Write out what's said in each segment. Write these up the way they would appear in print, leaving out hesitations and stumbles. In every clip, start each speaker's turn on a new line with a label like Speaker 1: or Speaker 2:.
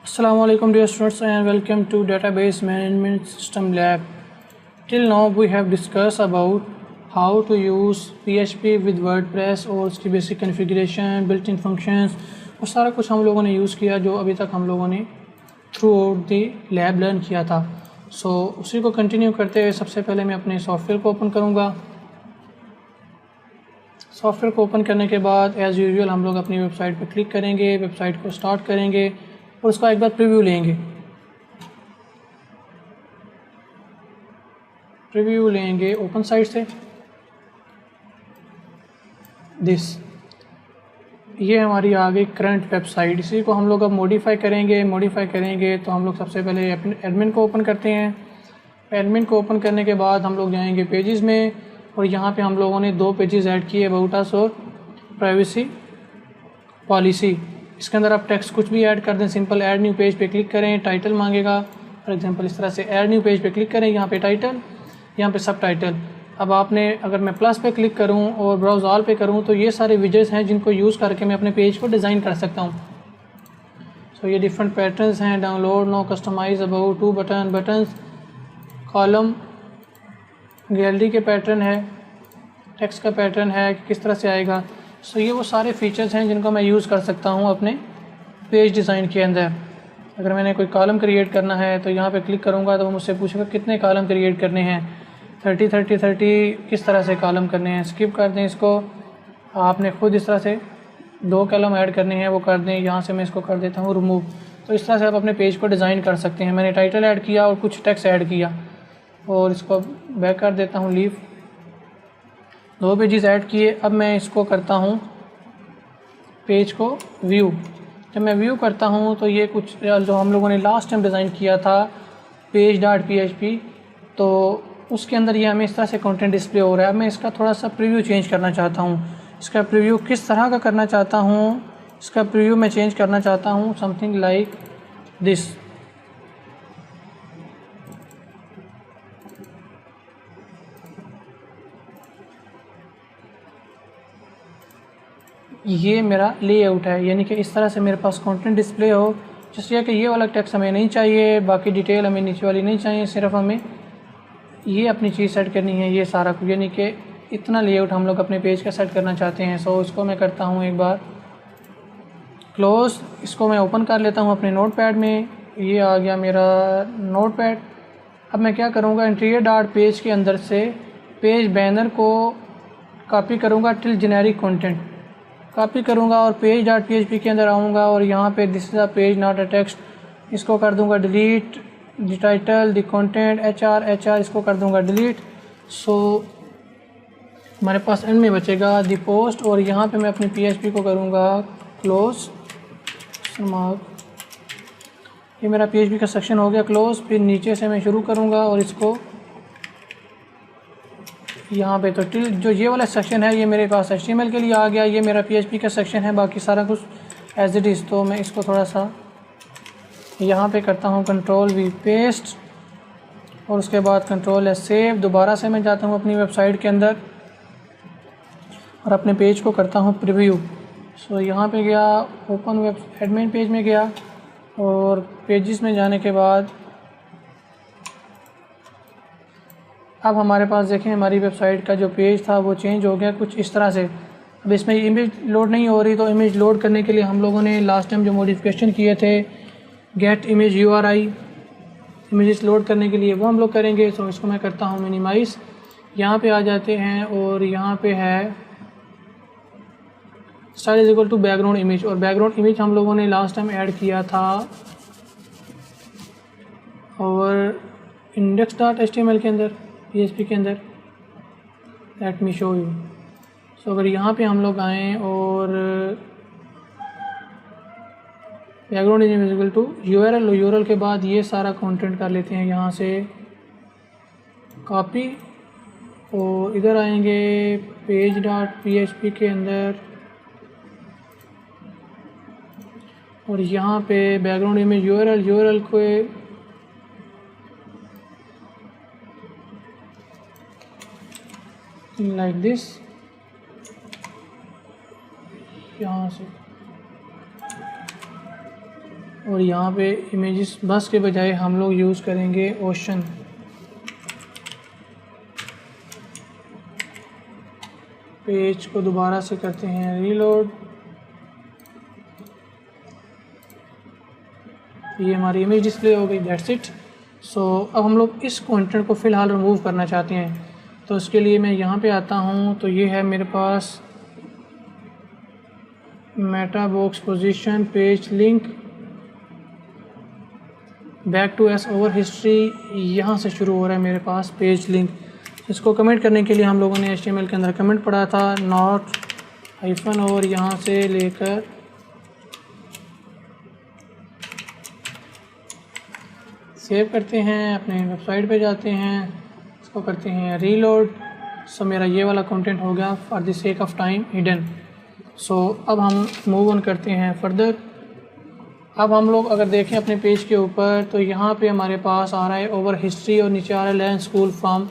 Speaker 1: Assalamualaikum dear students and welcome to Database Management System Lab. Till now we have discussed about how to use PHP with WordPress और उसकी basic configuration, built-in functions और सारा कुछ हम लोगों ने use किया जो अभी तक हम लोगों ने through out the lab learn किया था। उसी को कंटिन्यू करते हुए सबसे पहले मैं अपने सॉफ्टवेयर को ओपन करूँगा। सॉफ्टवेयर को ओपन करने के बाद एज़ यूजुअल हम लोग अपनी वेबसाइट पर क्लिक करेंगे, वेबसाइट को स्टार्ट करेंगे और उसका एक बार प्रीव्यू लेंगे ओपन साइट से। ये हमारी आ गई करंट वेबसाइट। इसी को हम लोग अब मॉडिफाई करेंगे तो हम लोग सबसे पहले एडमिन को ओपन करते हैं। एडमिन को ओपन करने के बाद हम लोग जाएंगे पेजेस में और यहाँ पे हम लोगों ने दो पेजेस ऐड किए, अबाउट अस और प्राइवेसी पॉलिसी। इसके अंदर आप टेक्स्ट कुछ भी ऐड कर दें, सिंपल ऐड न्यू पेज पे क्लिक करें, टाइटल मांगेगा फॉर एग्जांपल इस तरह से ऐड न्यू पेज पे क्लिक करें, यहाँ पे टाइटल, यहाँ पे सब टाइटल। अब आपने अगर मैं प्लस पे क्लिक करूँ और ब्राउज ऑल पे करूँ तो ये सारे विजेट्स हैं जिनको यूज़ करके मैं अपने पेज को डिज़ाइन कर सकता हूँ। ये डिफरेंट पैटर्न्स हैं, download no, customise, about, two buttons, column, gallery के पैटर्न है, टेक्स्ट का पैटर्न है कि किस तरह से आएगा। ये वो सारे फीचर्स हैं जिनको मैं यूज़ कर सकता हूँ अपने पेज डिज़ाइन के अंदर। अगर मैंने कोई कॉलम क्रिएट करना है तो यहाँ पे क्लिक करूँगा तो वो मुझसे पूछेगा कितने कॉलम क्रिएट करने हैं, 30 किस तरह से कॉलम करने हैं। स्किप कर दें इसको, आपने ख़ुद इस तरह से 2 कॉलम ऐड करने हैं वो कर दें। यहाँ से मैं इसको कर देता हूँ रिमूव। तो इस तरह से आप अपने पेज को डिज़ाइन कर सकते हैं। मैंने टाइटल ऐड किया और कुछ टेक्स्ट ऐड किया और इसको बैक कर देता हूँ, लीव। 2 पेजेस ऐड किए। अब मैं इसको करता हूँ पेज को व्यू। जब मैं व्यू करता हूँ तो ये कुछ जो हम लोगों ने लास्ट टाइम डिज़ाइन किया था page.php, तो उसके अंदर ये हमें इस तरह से कंटेंट डिस्प्ले हो रहा है। अब मैं इसका थोड़ा सा प्रीव्यू चेंज करना चाहता हूँ। इसका प्रीव्यू किस तरह का करना चाहता हूँ, इसका प्रीव्यू मैं चेंज करना चाहता हूँ समथिंग लाइक दिस। ये मेरा लेआउट है, यानी कि इस तरह से मेरे पास कंटेंट डिस्प्ले हो, जिससे कि ये वाला टेक्स्ट हमें नहीं चाहिए, बाकी डिटेल हमें नीचे वाली नहीं चाहिए, सिर्फ हमें ये अपनी चीज़ सेट करनी है, ये सारा कुछ, यानी कि इतना लेआउट हम लोग अपने पेज का सेट करना चाहते हैं। इसको मैं करता हूँ एक बार क्लोज़। इसको मैं ओपन कर लेता हूँ अपने नोटपैड में। ये आ गया मेरा नोटपैड। अब मैं क्या करूँगा, इंटीरियर डॉट पेज के अंदर से पेज बैनर को कॉपी करूँगा टिल जेनेरिक कंटेंट कॉपी करूँगा और page.php के अंदर आऊँगा और यहाँ पे this is a page not a text, इसको कर दूँगा delete, the title, the content, HR इसको कर दूँगा डिलीट। हमारे पास एंड में बचेगा द पोस्ट और यहाँ पे मैं अपनी PHP को करूँगा क्लोज। ये मेरा PHP का सेक्शन हो गया क्लोज। फिर नीचे से मैं शुरू करूँगा और इसको यहाँ पे तो टिल जो ये वाला सेक्शन है ये मेरे पास HTML के लिए आ गया, ये मेरा PHP का सेक्शन है, बाकी सारा कुछ एज इट इज़। तो मैं इसको थोड़ा सा यहाँ पे करता हूँ Ctrl+V पेस्ट और उसके बाद Ctrl+S सेव। दोबारा से मैं जाता हूँ अपनी वेबसाइट के अंदर और अपने पेज को करता हूँ प्रीव्यू। यहाँ पे गया, ओपन वेब एडमिन पेज में गया और पेजेस में जाने के बाद अब हमारे पास देखें हमारी वेबसाइट का जो पेज था वो चेंज हो गया कुछ इस तरह से। अब इसमें इमेज लोड नहीं हो रही, तो इमेज लोड करने के लिए हम लोगों ने लास्ट टाइम जो मॉडिफिकेशन किए थे get image URI, images load करने के लिए वो हम लोग करेंगे। इसको मैं करता हूँ मिनिमाइज़। यहाँ पे आ जाते हैं और यहाँ पे है style is equal to background image, और बैकग्राउंड इमेज हम लोगों ने लास्ट टाइम ऐड किया था और index.html के अंदर, PHP के अंदर। Let me show you. अगर यहाँ पे हम लोग आएँ और background image equal to URL के बाद ये सारा कंटेंट कर लेते हैं यहाँ से कॉपी और इधर आएंगे page.php के अंदर और यहाँ पे बैकग्राउंड इमेज URL को लाइक दिस, यहाँ से और यहाँ पे इमेजेस बस के बजाय हम लोग यूज़ करेंगे ओशन। पेज को दोबारा से करते हैं रीलोड। ये हमारी इमेज डिस्प्ले हो गई, दैट्स इट। सो अब हम लोग इस कंटेंट को फ़िलहाल रिमूव करना चाहते हैं, तो उसके लिए मैं यहाँ पे आता हूँ। तो ये है मेरे पास meta box position, page link, back to S over history, यहाँ से शुरू हो रहा है मेरे पास पेज लिंक। इसको कमेंट करने के लिए हम लोगों ने HTML के अंदर कमेंट पढ़ा था, नॉट हाइफन, और यहाँ से लेकर सेव करते हैं, अपने वेबसाइट पे जाते हैं, इसको करते हैं रीलोड। सो मेरा ये वाला कंटेंट हो गया for the sake of time hidden. So अब हम मूव ऑन करते हैं फर्दर। अब हम लोग अगर देखें अपने पेज के ऊपर, तो यहाँ पे हमारे पास आ रहा है ओवर हिस्ट्री और नीचे आ रहा है learn school from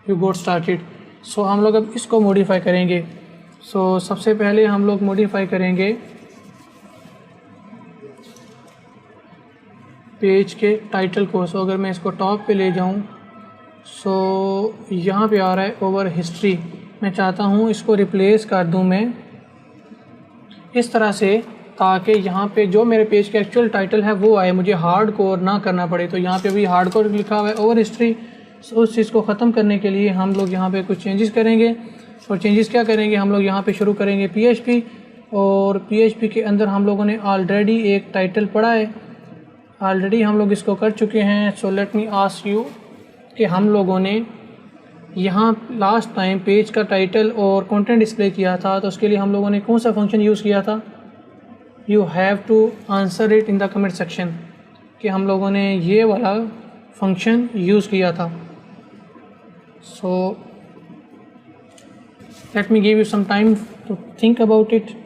Speaker 1: you got started. So हम लोग अब इसको मॉडिफाई करेंगे। सो सबसे पहले हम लोग मॉडिफाई करेंगे पेज के टाइटल को। सो अगर मैं इसको टॉप पे ले जाऊं, सो यहाँ पे आ रहा है ओवर हिस्ट्री। मैं चाहता हूँ इसको रिप्लेस कर दूँ मैं इस तरह से, ताकि यहाँ पे जो मेरे पेज के एक्चुअल टाइटल है वो आए, मुझे हार्ड कोर ना करना पड़े। तो यहाँ पे भी हार्ड कोर लिखा हुआ है ओवर हिस्ट्री। सो उस चीज़ को ख़त्म करने के लिए हम लोग यहाँ पे कुछ चेंजेस करेंगे। और चेंजेस क्या करेंगे, हम लोग यहाँ पे शुरू करेंगे PHP, और PHP के अंदर हम लोगों ने ऑलरेडी एक टाइटल पढ़ा है, ऑलरेडी हम लोग इसको कर चुके हैं। सो लेट मी आस्क यू कि हम लोगों ने यहाँ लास्ट टाइम पेज का टाइटल और कंटेंट डिस्प्ले किया था, तो उसके लिए हम लोगों ने कौन सा फंक्शन यूज़ किया था? You have to answer it in the comment section, कि हम लोगों ने ये वाला फंक्शन यूज़ किया था। So let me give you some time to think about it.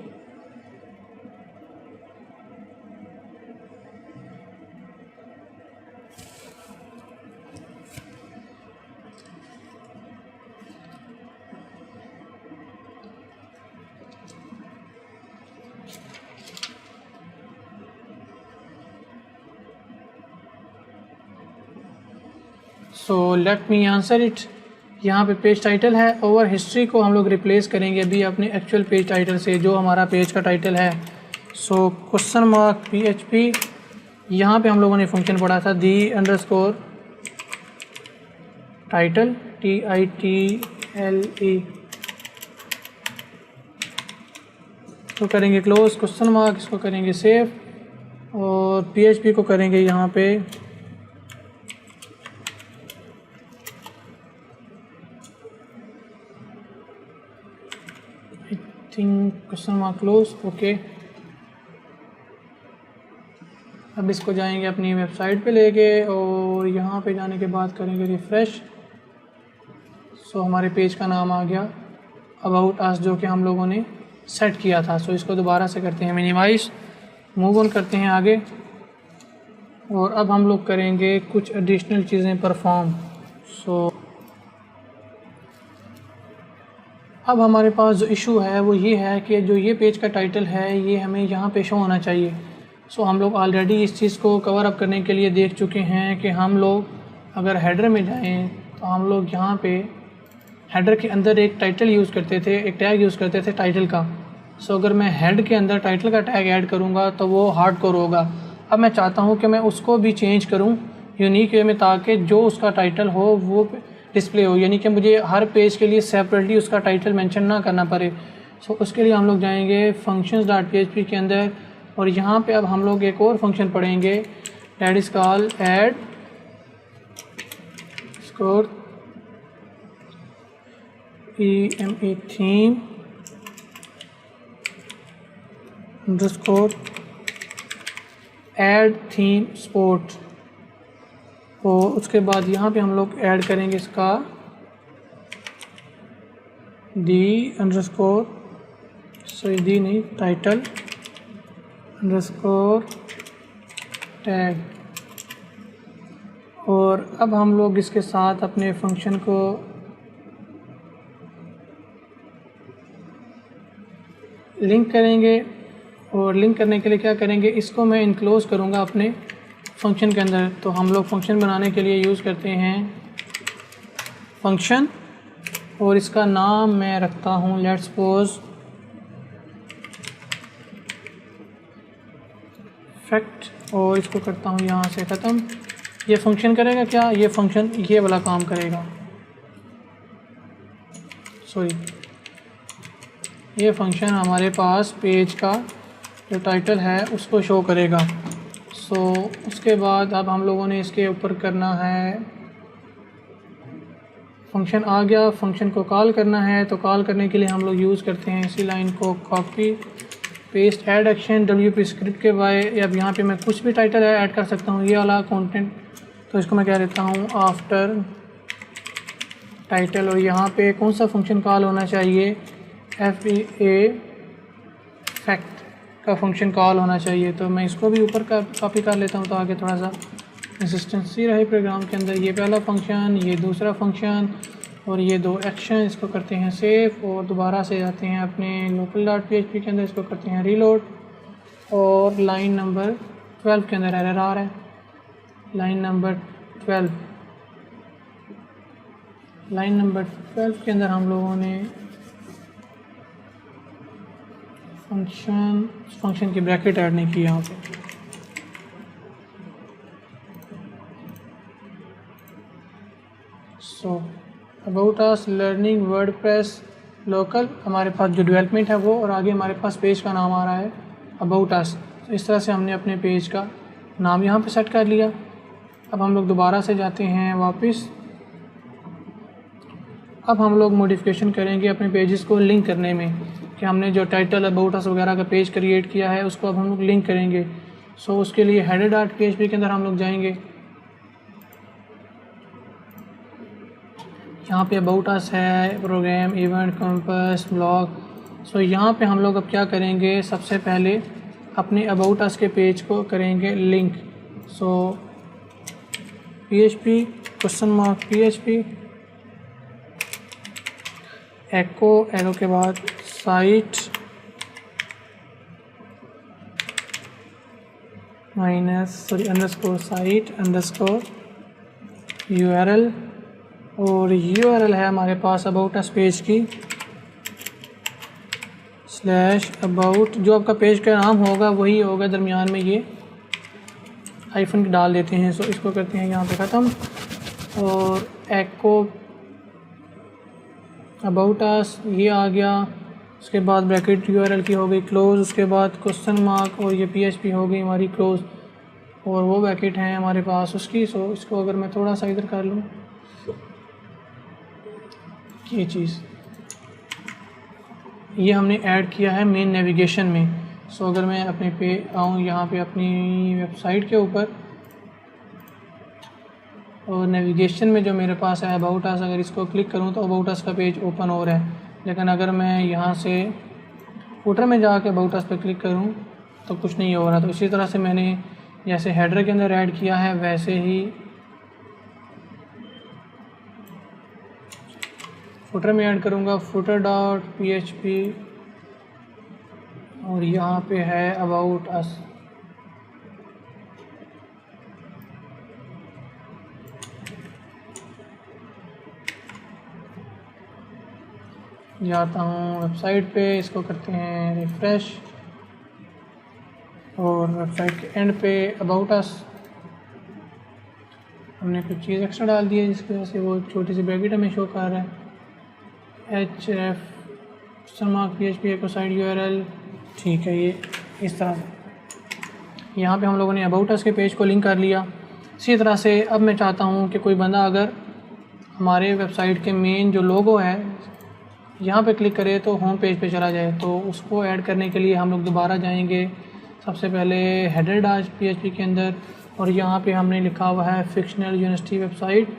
Speaker 1: So let me answer it. यहाँ पे पेज टाइटल है, ओवर हिस्ट्री को हम लोग रिप्लेस करेंगे अभी अपने एक्चुअल पेज टाइटल से, जो हमारा पेज का टाइटल है। सो क्वेश्चन मार्क PHP, यहाँ पे हम लोगों ने फंक्शन पढ़ा था दी अंडरस्कोर टाइटल, TITLE। तो करेंगे क्लोज, क्वेश्चन मार्क, इसको करेंगे सेव, और PHP को करेंगे यहाँ पे क्वेश्चन मार्क क्लोज, ओके। अब इसको जाएंगे अपनी वेबसाइट पे लेके, और यहाँ पे जाने के बाद करेंगे रिफ़्रेश। सो हमारे पेज का नाम आ गया अबाउट अस, जो कि हम लोगों ने सेट किया था। सो इसको दोबारा से करते हैं मिनिमाइज, मूव ऑन करते हैं आगे, और अब हम लोग करेंगे कुछ एडिशनल चीज़ें परफॉर्म। सो अब हमारे पास जो इशू है वो ये है कि जो ये पेज का टाइटल है ये हमें यहाँ पे शो होना चाहिए। सो हम लोग ऑलरेडी इस चीज़ को कवर अप करने के लिए देख चुके हैं कि हम लोग अगर हेडर में जाएं, तो हम लोग यहाँ पे हेडर के अंदर एक टाइटल यूज़ करते थे, एक टैग यूज़ करते थे टाइटल का। सो अगर मैं हेड के अंदर टाइटल का टैग ऐड करूँगा तो वो हार्ड कोर होगा। अब मैं चाहता हूँ कि मैं उसको भी चेंज करूँ यूनिक वे में, ताकि जो उसका टाइटल हो वो डिस्प्ले हो, यानी कि मुझे हर पेज के लिए सेपरेटली उसका टाइटल मेंशन ना करना पड़े। सो उसके लिए हम लोग जाएंगे functions.php के अंदर, और यहाँ पे अब हम लोग एक और फंक्शन पढ़ेंगे, that is called add score EME theme underscore add theme sport. तो उसके बाद यहाँ पे हम लोग ऐड करेंगे इसका दी अंडरस्कोर, सॉरी दी नहीं, टाइटल अंडरस्कोर टैग। और अब हम लोग इसके साथ अपने फंक्शन को लिंक करेंगे, और लिंक करने के लिए क्या करेंगे, इसको मैं इनक्लोज करूँगा अपने फंक्शन के अंदर। तो हम लोग फंक्शन बनाने के लिए यूज़ करते हैं फंक्शन, और इसका नाम मैं रखता हूँ लेट्स सपोज फैक्ट, और इसको करता हूँ यहाँ से ख़त्म। ये फंक्शन करेगा क्या, ये फंक्शन ये वाला काम करेगा, सॉरी ये फंक्शन हमारे पास पेज का जो टाइटल है उसको शो करेगा। उसके बाद अब हम लोगों ने इसके ऊपर करना है, फंक्शन आ गया, फंक्शन को कॉल करना है। तो कॉल करने के लिए हम लोग यूज़ करते हैं इसी लाइन को copy paste add action WP script के बाय। अब यहाँ पे मैं कुछ भी टाइटल ऐड कर सकता हूँ, ये वाला कंटेंट, तो इसको मैं क्या देता हूँ आफ्टर टाइटल। और यहाँ पे कौन सा फंक्शन कॉल होना चाहिए, FEA फैक्ट का फंक्शन कॉल होना चाहिए। तो मैं इसको भी ऊपर का कॉपी कर लेता हूँ तो आगे थोड़ा सा कंसिस्टेंसी रहे प्रोग्राम के अंदर। ये पहला फंक्शन, ये दूसरा फंक्शन, और ये 2 एक्शन, इसको करते हैं सेव और दोबारा से जाते हैं अपने local.php के अंदर, इसको करते हैं रीलोड। और लाइन नंबर 12 के अंदर एरर आ रहा है, लाइन नंबर 12 के अंदर हम लोगों ने फंक्शन की ब्रैकेट ऐड नहीं की यहाँ पे। About us learning WordPress local, हमारे पास जो डेवलपमेंट है वो, और आगे हमारे पास पेज का नाम आ रहा है अबाउट अस। तो इस तरह से हमने अपने पेज का नाम यहाँ पे सेट कर लिया। अब हम लोग दोबारा से जाते हैं वापस। अब हम लोग मॉडिफिकेशन करेंगे अपने पेजेस को लिंक करने में, कि हमने जो टाइटल अबाउट अस वगैरह का पेज क्रिएट किया है उसको अब हम लोग लिंक करेंगे। उसके लिए header.php के अंदर हम लोग जाएंगे, यहाँ पे अबाउट अस है, प्रोग्राम, इवेंट, कंपास, ब्लॉग। यहाँ पे हम लोग अब क्या करेंगे, सबसे पहले अपने अबाउट अस के पेज को करेंगे लिंक। PHP $PHP एको के बाद साइट _site_ URL, और URL है हमारे पास अबाउट अस पेज की /about। जो आपका पेज का नाम होगा वही होगा, दरमियान में ये हाइफन डाल देते हैं। इसको करते हैं यहाँ पे ख़त्म, और एको अबाउट अस ये आ गया। उसके बाद ब्रैकेट URL की हो गई क्लोज, उसके बाद क्वेश्चन मार्क, और ये PHP हो गई हमारी क्लोज, और वो ब्रैकेट हैं हमारे पास उसकी। इसको अगर मैं थोड़ा सा इधर कर लूँ, ये चीज़ ये हमने ऐड किया है मेन नेविगेशन में। अगर मैं अपने पे आऊँ यहाँ पे अपनी वेबसाइट के ऊपर, और नेविगेशन में जो मेरे पास है अबाउट अस, अगर इसको क्लिक करूँ तो अबाउट अस का पेज ओपन हो रहा है। लेकिन अगर मैं यहाँ से फुटर में जाके अबाउट अस पर क्लिक करूँ तो कुछ नहीं हो रहा। तो इसी तरह से मैंने जैसे हेडर के अंदर ऐड किया है वैसे ही फुटर में ऐड करूँगा footer.php, और यहाँ पे है अबाउट अस। जाता हूँ वेबसाइट पे, इसको करते हैं रिफ़्रेश, और वेबसाइट के एंड पे अबाउट अस हमने कुछ चीज़ एक्स्ट्रा डाल दी है जिसकी वजह से वो छोटी सी ब्रैकेट हमें शो कर रहा है। href PHP एको साइट URL, ठीक है। ये इस तरह से यहाँ पे हम लोगों ने अबाउट अस के पेज को लिंक कर लिया। इसी तरह से अब मैं चाहता हूँ कि कोई बंदा अगर हमारे वेबसाइट के मेन जो लोगो है यहाँ पे क्लिक करे तो होम पेज पे चला जाए। तो उसको ऐड करने के लिए हम लोग दोबारा जाएंगे सबसे पहले header.php के अंदर, और यहाँ पे हमने लिखा हुआ है फिक्शनल यूनिवर्सिटी वेबसाइट।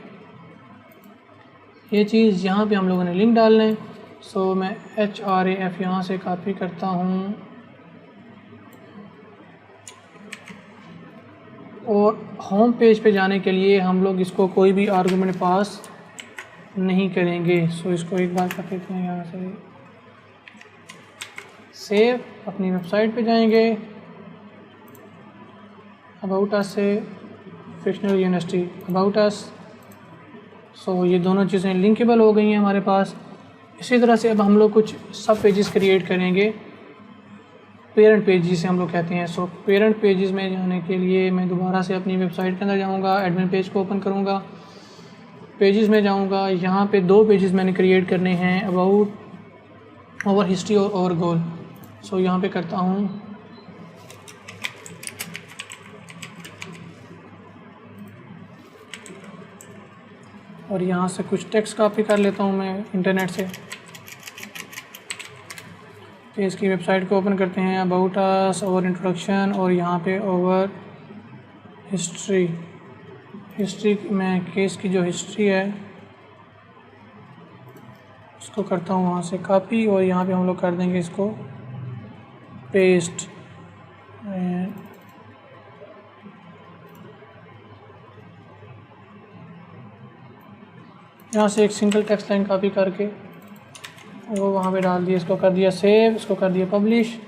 Speaker 1: ये चीज़ यहाँ पे हम लोगों ने लिंक डालना है। मैं href यहाँ से कॉपी करता हूँ, और होम पेज पे जाने के लिए हम लोग इसको कोई भी आर्गुमेंट पास नहीं करेंगे। इसको एक बार कर देते हैं यहाँ से सेव, अपनी वेबसाइट पे जाएंगे, अबाउट अस से fictional university about us. So ये दोनों चीज़ें लिंकेबल हो गई हैं हमारे पास। इसी तरह से अब हम लोग कुछ सब पेजेस क्रिएट करेंगे, पेरेंट पेज जिसे हम लोग कहते हैं। सो पेरेंट पेजेस में जाने के लिए मैं दोबारा से अपनी वेबसाइट के अंदर जाऊंगा, एडमिन पेज को ओपन करूंगा, पेजेस में जाऊंगा। यहाँ पे दो पेजेस मैंने क्रिएट करने हैं, अबाउट, ओवर हिस्ट्री और ओवर गोल। सो यहाँ पे करता हूँ और यहाँ से कुछ टेक्स्ट कॉपी कर लेता हूँ मैं इंटरनेट से। पेज की वेबसाइट को ओपन करते हैं, अबाउट अस, ओवर इंट्रोडक्शन और यहाँ पे ओवर हिस्ट्री में केस की जो हिस्ट्री है उसको करता हूँ वहाँ से कॉपी और यहाँ पे हम लोग कर देंगे इसको पेस्ट। यहाँ से एक सिंगल टेक्स्ट लाइन कॉपी करके वो वहाँ पे डाल दिया, इसको कर दिया सेव, इसको कर दिया पब्लिश।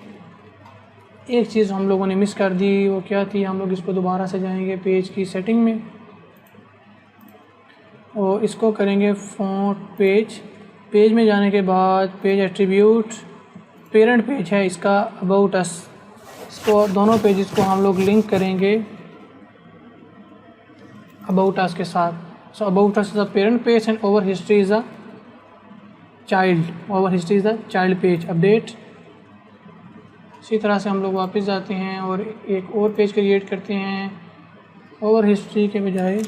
Speaker 1: एक चीज़ हम लोगों ने मिस कर दी, वो क्या थी, हम लोग इसको दोबारा से जाएंगे पेज की सेटिंग में और इसको करेंगे फ़ॉन्ट पेज में जाने के बाद पेज एट्रीब्यूट, पेरेंट पेज है इसका अबाउट अस, इसको दोनों पेजेस को हम लोग लिंक करेंगे अबाउट अस के साथ। So about us is the parent page and over history is the child page. Update. इसी तरह से हम लोग वापस जाते हैं और एक और पेज क्रिएट करते हैं ओवर हिस्ट्री के बजाय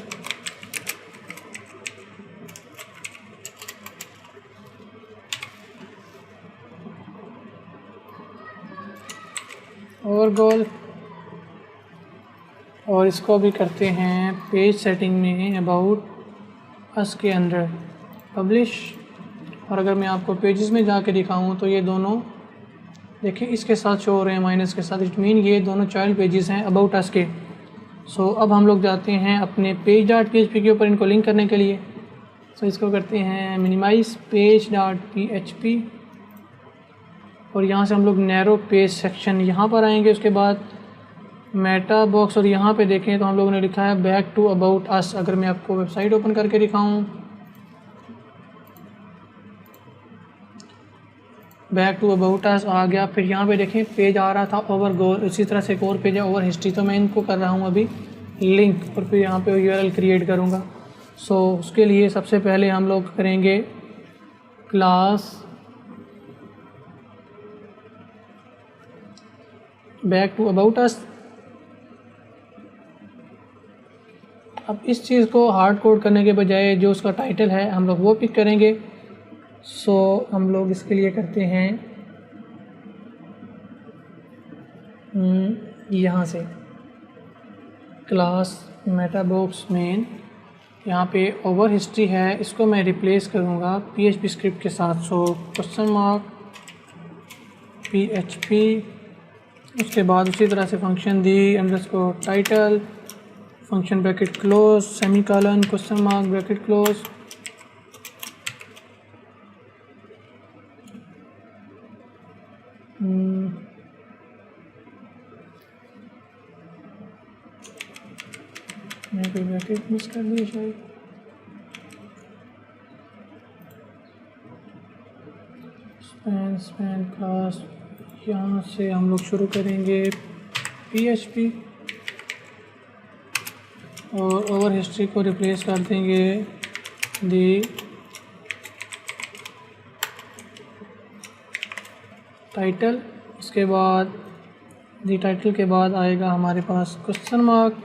Speaker 1: ओवर गोल और इसको भी करते हैं पेज सेटिंग में अबाउट अस के अंदर पब्लिश। और अगर मैं आपको पेजेस में जाके दिखाऊं तो ये दोनों देखिए इसके साथ शो हो रहे हैं माइनस के साथ, इट मीन ये दोनों चाइल्ड पेजेस हैं अबाउट अस के। सो अब हम लोग जाते हैं अपने पेज डॉट पीएचपी के ऊपर इनको लिंक करने के लिए। सो इसको करते हैं मिनिमाइज पेज डॉट पीएचपी और यहाँ से हम लोग नैरो पेज सेक्शन यहाँ पर आएंगे। उसके बाद मेटा बॉक्स और यहाँ पे देखें तो हम लोगों ने लिखा है बैक टू अबाउट अस। अगर मैं आपको वेबसाइट ओपन करके दिखाऊं, बैक टू अबाउट अस आ गया। फिर यहाँ पे देखें पेज आ रहा था ओवर गोल, इसी तरह से एक और पेज है ओवर हिस्ट्री। तो मैं इनको कर रहा हूँ अभी लिंक और फिर यहाँ पे यूआरएल क्रिएट करूँगा। सो उसके लिए सबसे पहले हम लोग करेंगे class back to about us. अब इस चीज़ को हार्ड कोड करने के बजाय जो उसका टाइटल है हम लोग वो पिक करेंगे। सो हम लोग इसके लिए करते हैं यहाँ से क्लास मेटा बॉक्स मेन, यहाँ पे ओवर हिस्ट्री है, इसको मैं रिप्लेस करूँगा पीएचपी स्क्रिप्ट के साथ। सो क्वेश्चन मार्क पीएचपी, उसके बाद उसी तरह से function the underscore title, function bracket close, semicolon, question mark bracket close. मैं कोई ब्रैकेट मिस कर दिया शायद। स्पैन क्लास, यहाँ से हम लोग शुरू करेंगे पीएचपी और ओवर हिस्ट्री को रिप्लेस कर देंगे दी टाइटल। इसके बाद दी टाइटल के बाद आएगा हमारे पास question mark,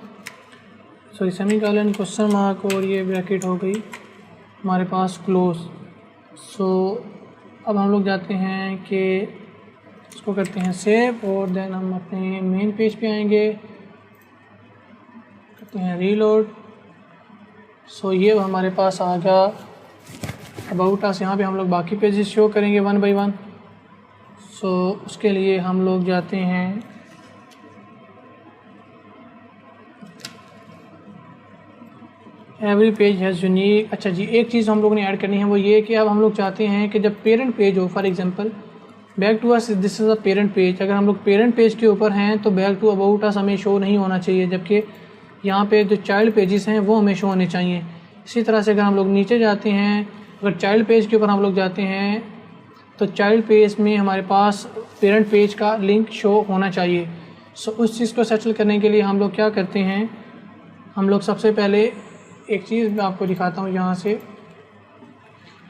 Speaker 1: sorry semicolon, question mark और ये ब्रैकेट हो गई हमारे पास क्लोज। सो अब हम लोग जाते हैं कि इसको करते हैं सेव और देन हम अपने मेन पेज पे आएंगे, करते हैं रीलोड। सो ये हमारे पास आ गया अबाउट अस। यहाँ पे हम लोग बाकी पेजेस शो करेंगे वन बाय वन। सो उसके लिए हम लोग जाते हैं एवरी पेज हैज़ यूनिक। अच्छा जी, एक चीज़ हम लोगों ने ऐड करनी है वो ये कि अब हम लोग चाहते हैं कि जब पेरेंट पेज हो, for example back to us, this is a parent page. अगर हम लोग पेरेंट पेज के ऊपर हैं तो बैक टू अबाउट अस हमें शो नहीं होना चाहिए, जबकि यहाँ पे जो चाइल्ड पेजेस हैं वो हमें शो होने चाहिए। इसी तरह से अगर हम लोग नीचे जाते हैं, अगर चाइल्ड पेज के ऊपर हम लोग जाते हैं तो चाइल्ड पेज में हमारे पास पेरेंट पेज का लिंक शो होना चाहिए। सो उस चीज़ को सेटल करने के लिए हम लोग क्या करते हैं, हम लोग सबसे पहले एक चीज़ मैं आपको दिखाता हूँ यहाँ से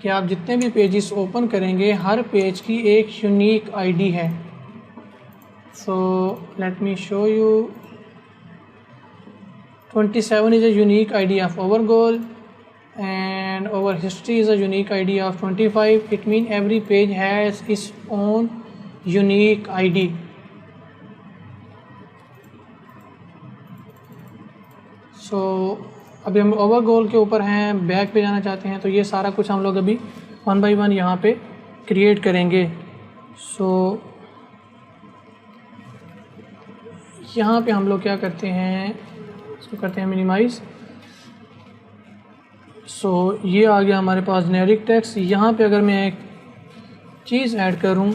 Speaker 1: कि आप जितने भी पेजेस ओपन करेंगे हर पेज की एक यूनिक आईडी है। सो let me show you. 27 is a unique ID of our goal and our history is a unique ID of 25. It means every page has its own unique ID. So अभी हम over गोल के ऊपर हैं, back पे जाना चाहते हैं, तो ये सारा कुछ हम लोग अभी 1 by 1 यहाँ पे क्रिएट करेंगे। सो यहाँ पे हम लोग क्या करते हैं, इसको करते हैं मिनिमाइज़। सो ये आ गया हमारे पास जेनेरिक टेक्स्ट। यहाँ पे अगर मैं एक चीज़ ऐड करूँ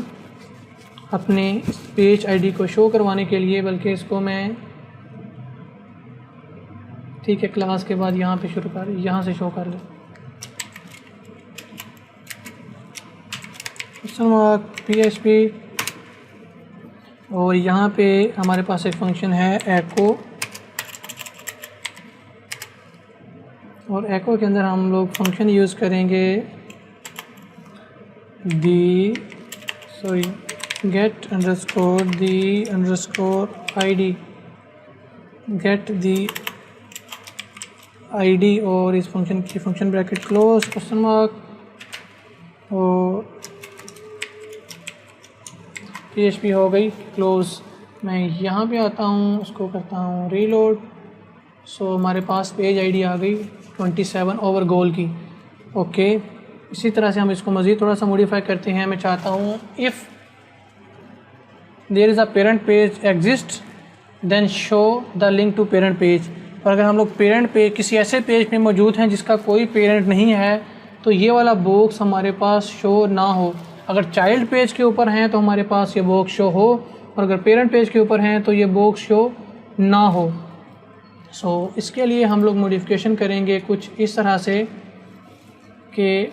Speaker 1: अपने पेज आईडी को शो करवाने के लिए, बल्कि इसको मैं ठीक है क्लास के बाद यहाँ पे शुरू कर, यहाँ से शो कर ले PHP, और यहाँ पे हमारे पास एक फंक्शन है एको, और एको के अंदर हम लोग फंक्शन यूज़ करेंगे get underscore the underscore ID, get the ID, और इस फंक्शन की function bracket close question mark, और PHP हो गई क्लोज। मैं यहाँ पे आता हूँ, उसको करता हूँ रीलोड। सो हमारे पास पेज आईडी आ गई 27 ओवर गोल की। ओके, इसी तरह से हम इसको मज़ीद थोड़ा सा मॉडिफाई करते हैं। मैं चाहता हूँ if there is a parent page exist then show the link to parent page. और अगर हम लोग पेरेंट पेज किसी ऐसे पेज पे मौजूद हैं जिसका कोई पेरेंट नहीं है तो ये वाला बॉक्स हमारे पास शो ना हो। अगर चाइल्ड पेज के ऊपर हैं तो हमारे पास ये बॉक्स शो हो, और अगर पेरेंट पेज के ऊपर हैं तो ये बॉक्स शो ना हो। सो इसके लिए हम लोग मॉडिफिकेशन करेंगे कुछ इस तरह से कि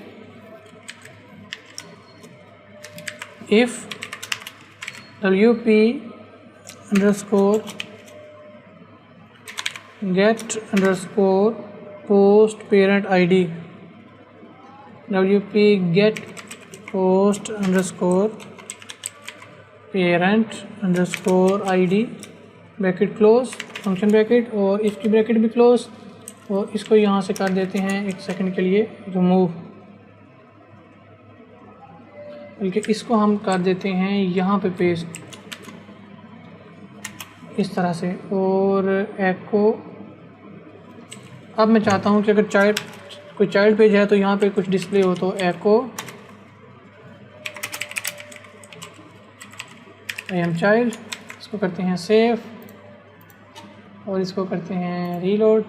Speaker 1: if WP underscore get underscore post parent ID, WP get post underscore parent underscore ID bracket close function bracket, और इसकी ब्रैकेट भी क्लोज, और इसको यहाँ से कर देते हैं एक सेकंड के लिए रिमूव, बल्कि इसको हम कर देते हैं यहाँ पे पेस्ट इस तरह से। और एको, अब मैं चाहता हूँ कि अगर कोई चाइल्ड पेज है तो यहाँ पे कुछ डिस्प्ले हो, तो एको आई एम चाइल्ड, इसको करते हैं सेव, और इसको करते हैं रीलोड।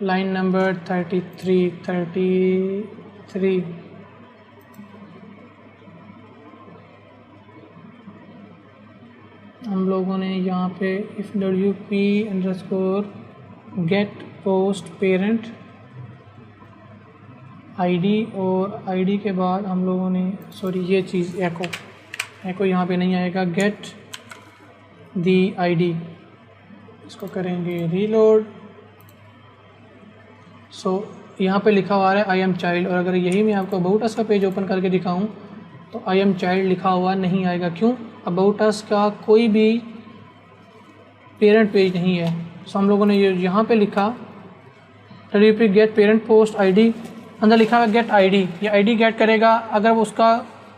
Speaker 1: लाइन नंबर 33 हम लोगों ने यहाँ पे if WP underscore get post parent ID, और आईडी के बाद हम लोगों ने ये चीज़ एको यहाँ पे नहीं आएगा, गेट दी आईडी, इसको करेंगे रीलोड। सो यहाँ पे लिखा हुआ है आई एम चाइल्ड, और अगर यही मैं आपको अबाउट अस का पेज ओपन करके दिखाऊं तो आई एम चाइल्ड लिखा हुआ नहीं आएगा। क्यों? अबाउट अस का कोई भी पेरेंट पेज नहीं है। सो हम लोगों ने ये यहाँ पे लिखा WP get parent post ID, अंदर लिखा है गेट आईडी, ये आईडी गेट करेगा। अगर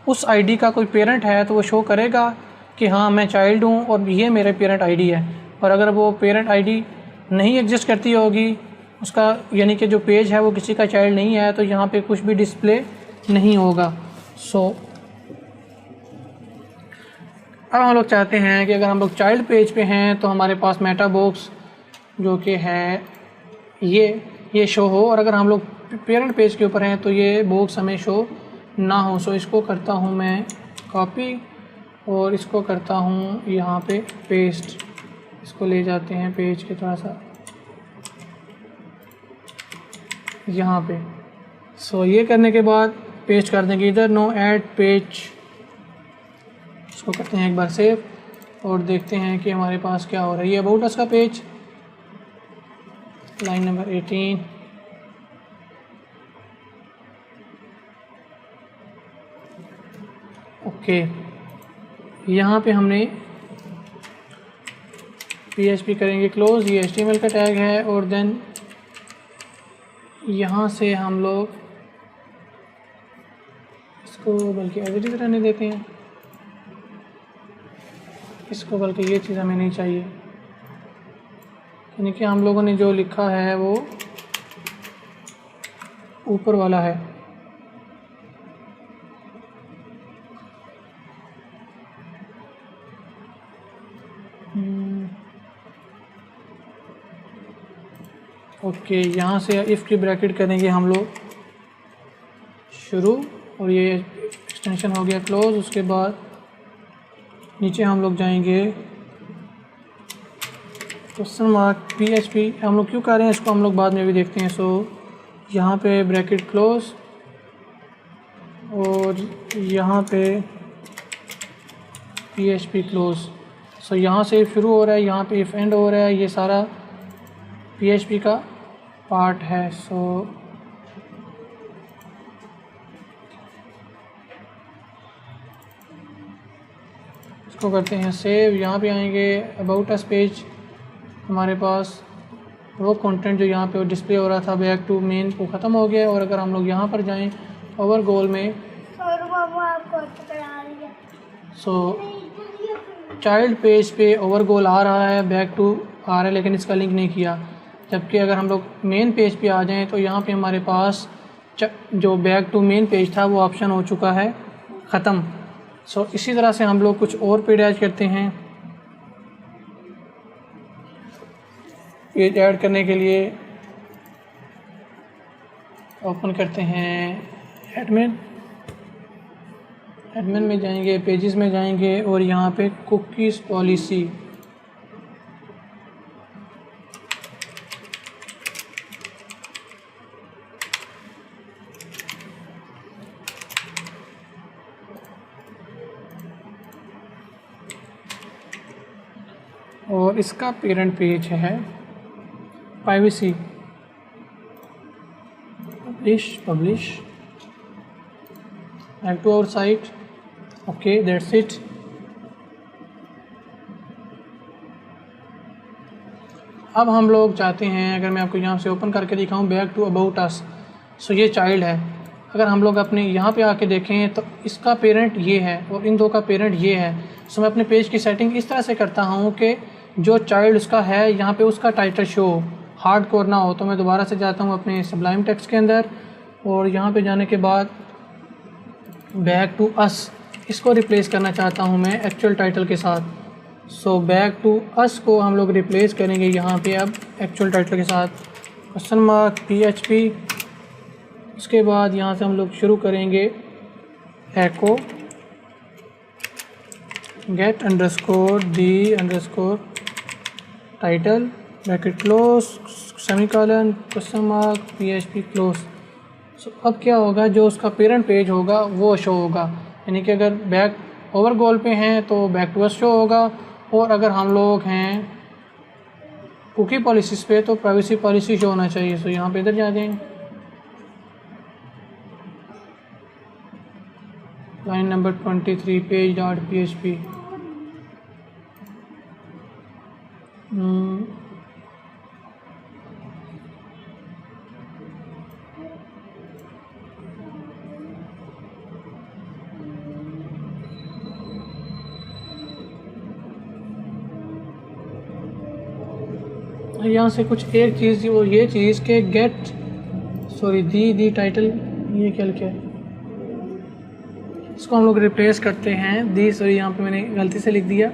Speaker 1: उस आईडी का कोई पेरेंट है तो वो शो करेगा कि हाँ मैं चाइल्ड हूँ और ये मेरे पेरेंट आईडी है। और अगर वो पेरेंट आईडी नहीं एग्जिस्ट करती होगी उसका, यानी कि जो पेज है वो किसी का चाइल्ड नहीं है, तो यहाँ पे कुछ भी डिस्प्ले नहीं होगा। सो अब हम लोग चाहते हैं कि अगर हम लोग चाइल्ड पेज पे हैं तो हमारे पास मेटा बॉक्स जो कि है ये शो हो, और अगर हम लोग पेरेंट पेज के ऊपर हैं तो ये बॉक्स हमें शो ना हो। सो इसको करता हूँ मैं कॉपी और इसको करता हूँ यहाँ पे पेस्ट। इसको ले जाते हैं पेज के थोड़ा सा यहाँ पे। सो ये करने के बाद पेस्ट कर देंगे इधर, नो ऐड पेज। इसको करते हैं एक बार सेव और देखते हैं कि हमारे पास क्या हो रहा है। ये अबाउट अस का पेज, लाइन नंबर 18। ओके, यहाँ पे हमने PHP करेंगे क्लोज, ये HTML का टैग है। और देन यहाँ से हम लोग इसको बल्कि एज इट इज़ रहने देते हैं, इसको बल्कि ये चीज़ हमें नहीं चाहिए, यानी कि हम लोगों ने जो लिखा है वो ऊपर वाला है। ओके, यहाँ से इफ़ की ब्रैकेट करेंगे हम लोग शुरू और ये एक्सटेंशन हो गया क्लोज। उसके बाद नीचे हम लोग जाएंगे क्वेश्चन मार्क PHP। हम लोग क्यों कर रहे हैं इसको हम लोग बाद में भी देखते हैं। सो यहाँ पे ब्रैकेट क्लोज और यहाँ पे PHP क्लोज। सो यहाँ से शुरू हो रहा है, यहाँ पे इफ एंड हो रहा है, ये सारा PHP का पार्ट है। सो इसको करते हैं सेव। यहाँ पे आएंगे अबाउट अस पेज, हमारे पास वो कंटेंट जो यहाँ पे डिस्प्ले हो रहा था बैक टू मेन वो ख़त्म हो गया। और अगर हम लोग यहाँ पर जाएं ओवर गोल में, सो चाइल्ड पेज पे ओवर गोल आ रहा है, बैक टू आ रहा है, लेकिन इसका लिंक नहीं किया। जबकि अगर हम लोग मेन पेज पे आ जाएं तो यहाँ पे हमारे पास जो बैक टू मेन पेज था वो ऑप्शन हो चुका है ख़त्म। सो इसी तरह से हम लोग कुछ और पेज ऐड करते हैं। पेज ऐड करने के लिए ओपन करते हैं एडमिन में जाएंगे, पेजेस में जाएंगे और यहाँ पे कुकीज़ पॉलिसी, और इसका पेरेंट पेज है privacy, publish back to our site. Okay, that's it. अब हम लोग चाहते हैं, अगर मैं आपको यहाँ से ओपन करके दिखाऊं back to about us, so ये चाइल्ड है। अगर हम लोग अपने यहाँ पे आके देखें तो इसका पेरेंट ये है और इन दो का पेरेंट ये है। सो मैं अपने पेज की सेटिंग इस तरह से करता हूँ कि जो चाइल्ड उसका है यहाँ पे उसका टाइटल शो हार्ड कोर ना हो। तो मैं दोबारा से जाता हूँ अपने सबलाइम टेक्स्ट के अंदर और यहाँ पे जाने के बाद बैक टू अस, इसको रिप्लेस करना चाहता हूँ मैं एक्चुअल टाइटल के साथ। सो बैक टू अस को हम लोग रिप्लेस करेंगे यहाँ पे अब एक्चुअल टाइटल के साथ, क्वेश्चन मार्क PHP। उसके बाद यहाँ से हम लोग शुरू करेंगे echo get underscore the underscore title bracket close semicolon question mark PHP close. So अब क्या होगा, जो उसका पेरेंट पेज होगा वो शो होगा, यानी कि अगर बैक ओवर गोल पे हैं तो बैक टू अस शो होगा, और अगर हम लोग हैं कुकी पॉलिसीज पे तो प्राइवेसी पॉलिसी शो होना चाहिए। सो यहाँ पे इधर जा जाएं, line number 23 page dot PHP। यहाँ से कुछ एक चीज़ और ये चीज़ के गेट सॉरी दी टाइटल, ये क्या लिखा है, इसको हम लोग रिप्लेस करते हैं दी, सॉरी यहाँ पे मैंने गलती से लिख दिया,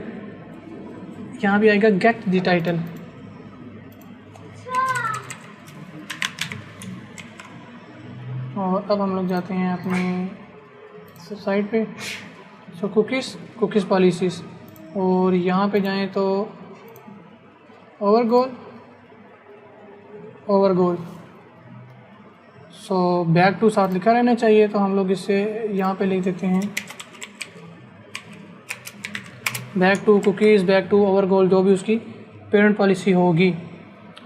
Speaker 1: यहाँ भी आएगा गेट दी टाइटल। और अब हम लोग जाते हैं अपने साइड पे। सो कुकीज़ पॉलिसीज़, और यहाँ पे जाएं तो ओवरगोल। सो बैक टू साथ लिखा रहना चाहिए, तो हम लोग इससे यहाँ पे लिख देते हैं back to cookies, back to ओवरगोल, जो भी उसकी पेरेंट पॉलिसी होगी।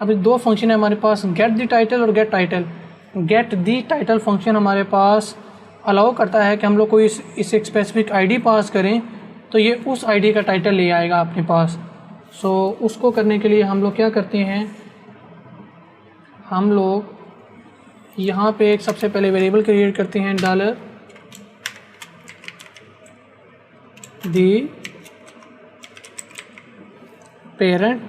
Speaker 1: अभी दो फंक्शन है हमारे पास, गेट दी टाइटल और get title. Get the title function हमारे पास अलाउ करता है कि हम लोग कोई इस एक स्पेसिफिक आईडी पास करें तो ये उस आईडी का टाइटल ले आएगा अपने पास। सो उसको करने के लिए हम लोग क्या करते हैं, हम लोग यहाँ पे एक सबसे पहले वेरिएबल क्रिएट करते हैं, डॉलर दी पेरेंट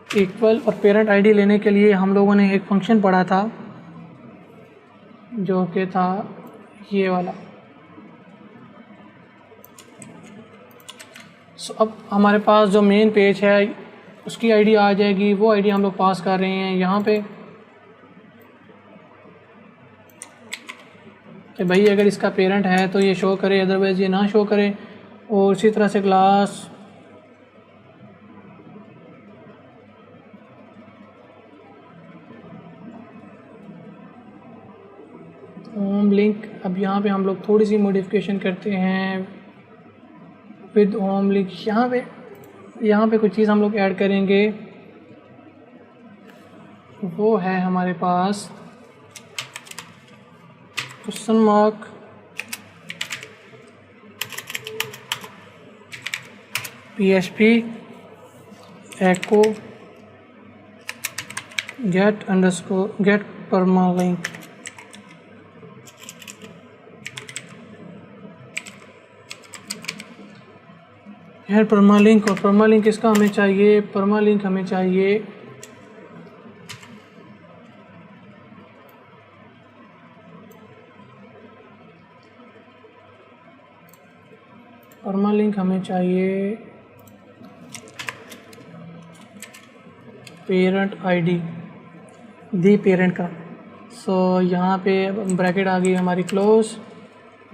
Speaker 1: इक्वल, और पेरेंट आईडी लेने के लिए हम लोगों ने एक फंक्शन पढ़ा था जो कि था ये वाला। सो अब हमारे पास जो मेन पेज है उसकी आईडी आ जाएगी, वो आईडी हम लोग पास कर रहे हैं यहाँ पे कि भाई अगर इसका पेरेंट है तो ये शो करे, अदरवाइज़ ये ना शो करे। और इसी तरह से क्लास होम लिंक, अब यहाँ पे हम लोग थोड़ी सी मॉडिफिकेशन करते हैं विद होम लिंक। यहाँ पे कुछ चीज़ हम लोग ऐड करेंगे, वो है हमारे पास question mark PHP echo get permalink। है परमालिंक, और परमालिंक इसका हमें चाहिए, परमालिंक हमें चाहिए पेरेंट आईडी दी पेरेंट का। सो यहाँ पे ब्रैकेट आ गई हमारी क्लोज,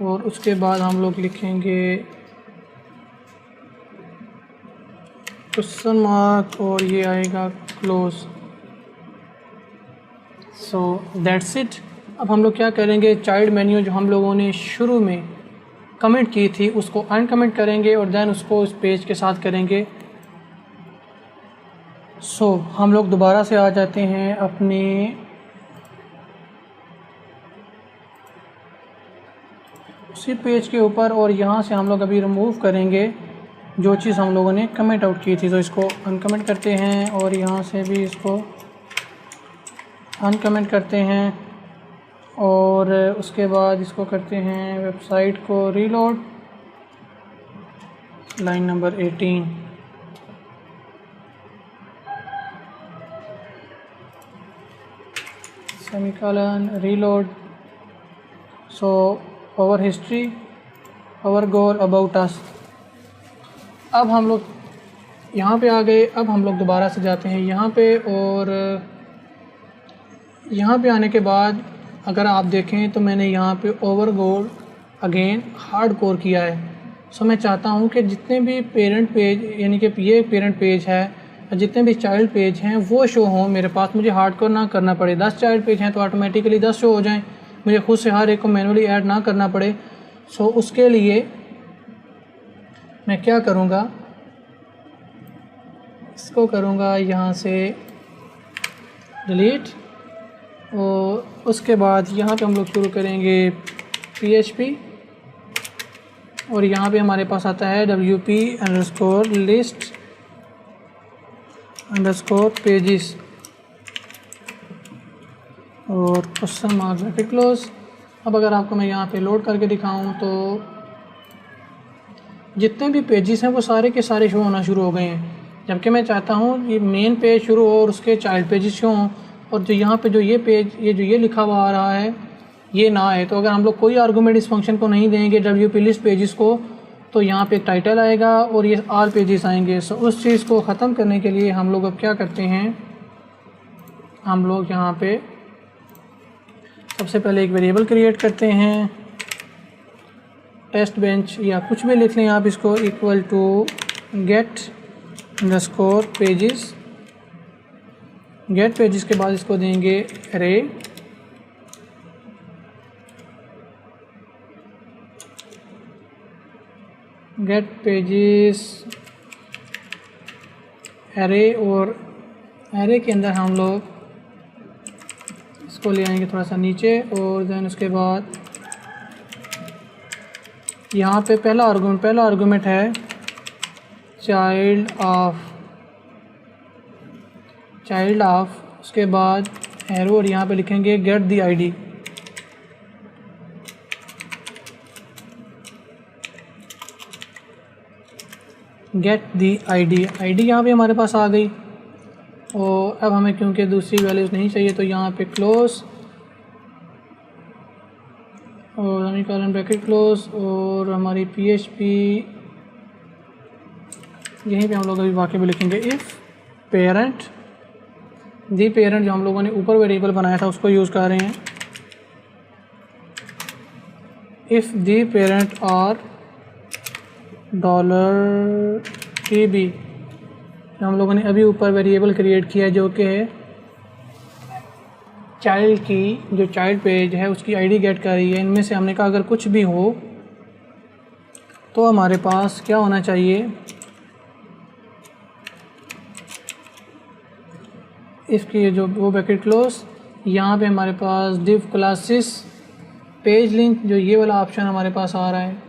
Speaker 1: और उसके बाद हम लोग लिखेंगे क्वेश्चन मार्क और ये आएगा क्लोज। So that's it. अब हम लोग क्या करेंगे, चाइल्ड मेन्यू जो हम लोगों ने शुरू में कमेंट की थी उसको अनकमेंट करेंगे और देन उसको इस पेज के साथ करेंगे। सो हम लोग दोबारा से आ जाते हैं अपने उसी पेज के ऊपर, और यहाँ से हम लोग अभी रिमूव करेंगे जो चीज़ हम लोगों ने कमेंट आउट की थी। तो इसको अनकमेंट करते हैं और यहाँ से भी इसको अनकमेंट करते हैं, और उसके बाद इसको करते हैं वेबसाइट को reload, line number 18। Semicolon reload. So our history, our goal, about us. अब हम लोग यहाँ पे आ गए। अब हम लोग दोबारा से जाते हैं यहाँ पे, और यहाँ पे आने के बाद अगर आप देखें तो मैंने यहाँ पे ओवरगोल अगेन हार्ड कोर किया है। सो मैं चाहता हूँ कि जितने भी पेरेंट पेज, यानी कि ये पेरेंट पेज है, जितने भी चाइल्ड पेज हैं वो शो हों मेरे पास, मुझे हार्ड कोर ना करना पड़े। 10 चाइल्ड पेज हैं तो ऑटोमेटिकली 10 शो हो जाएं, मुझे खुद से हर एक को मैनुअली ऐड ना करना पड़े। सो उसके लिए मैं क्या करूँगा, इसको करूँगा यहाँ से डिलीट, और उसके बाद यहाँ पे हम लोग शुरू करेंगे PHP, और यहाँ पे हमारे पास आता है WP_list_pages और क्वेश्चन मार्क ब्रैकेट क्लोज। अब अगर आपको मैं यहाँ पे लोड करके दिखाऊँ तो जितने भी पेजेस हैं वो सारे के सारे शो होना शुरू हो गए हैं, जबकि मैं चाहता हूँ ये मेन पेज शुरू हो और उसके चाइल्ड पेजेस शो हों, और जो यहाँ पे जो ये पेज, ये लिखा हुआ आ रहा है ये ना आए। तो अगर हम लोग कोई आर्गूमेंट इस फंक्शन को नहीं देंगे WP लिस्ट पेजेस को, तो यहाँ पे टाइटल आएगा और ये आल पेजेस आएंगे। सो उस चीज़ को ख़त्म करने के लिए हम लोग अब क्या करते हैं, हम लोग यहाँ पे सबसे पहले एक वेरिएबल क्रिएट करते हैं, टेस्ट बेंच या कुछ भी लिख लें आप इसको, equal to get underscore pages. Get pages के बाद इसको देंगे अरे, गेट पेजेस एरे, और एरे के अंदर हम लोग इसको ले आएंगे थोड़ा सा नीचे, और देन उसके बाद यहाँ पे पहला आर्गूमेंट है चाइल्ड ऑफ, उसके बाद एरो, और यहाँ पे लिखेंगे get the ID. Get the ID यहाँ पे हमारे पास आ गई। और अब हमें क्योंकि दूसरी वैल्यूज़ नहीं चाहिए तो यहाँ पे क्लोज और सेमीकोलन ब्रैकेट क्लोज, और हमारी PHP यहीं पे हम लोग अभी बाकी भी लिखेंगे। इफ़ पेरेंट, दी पेरेंट जो हम लोगों ने ऊपर वेरिएबल बनाया था उसको यूज़ कर रहे हैं। If the parent are $TB, हम लोगों ने अभी ऊपर वेरिएबल क्रिएट किया जो कि है चाइल्ड की, जो चाइल्ड पेज है उसकी आईडी गेट कर रही है। इनमें से हमने कहा अगर कुछ भी हो तो हमारे पास क्या होना चाहिए, इसकी जो वो ब्रैकेट क्लोज, यहाँ पे हमारे पास डिव क्लासेस पेज लिंक, जो ये वाला ऑप्शन हमारे पास आ रहा है,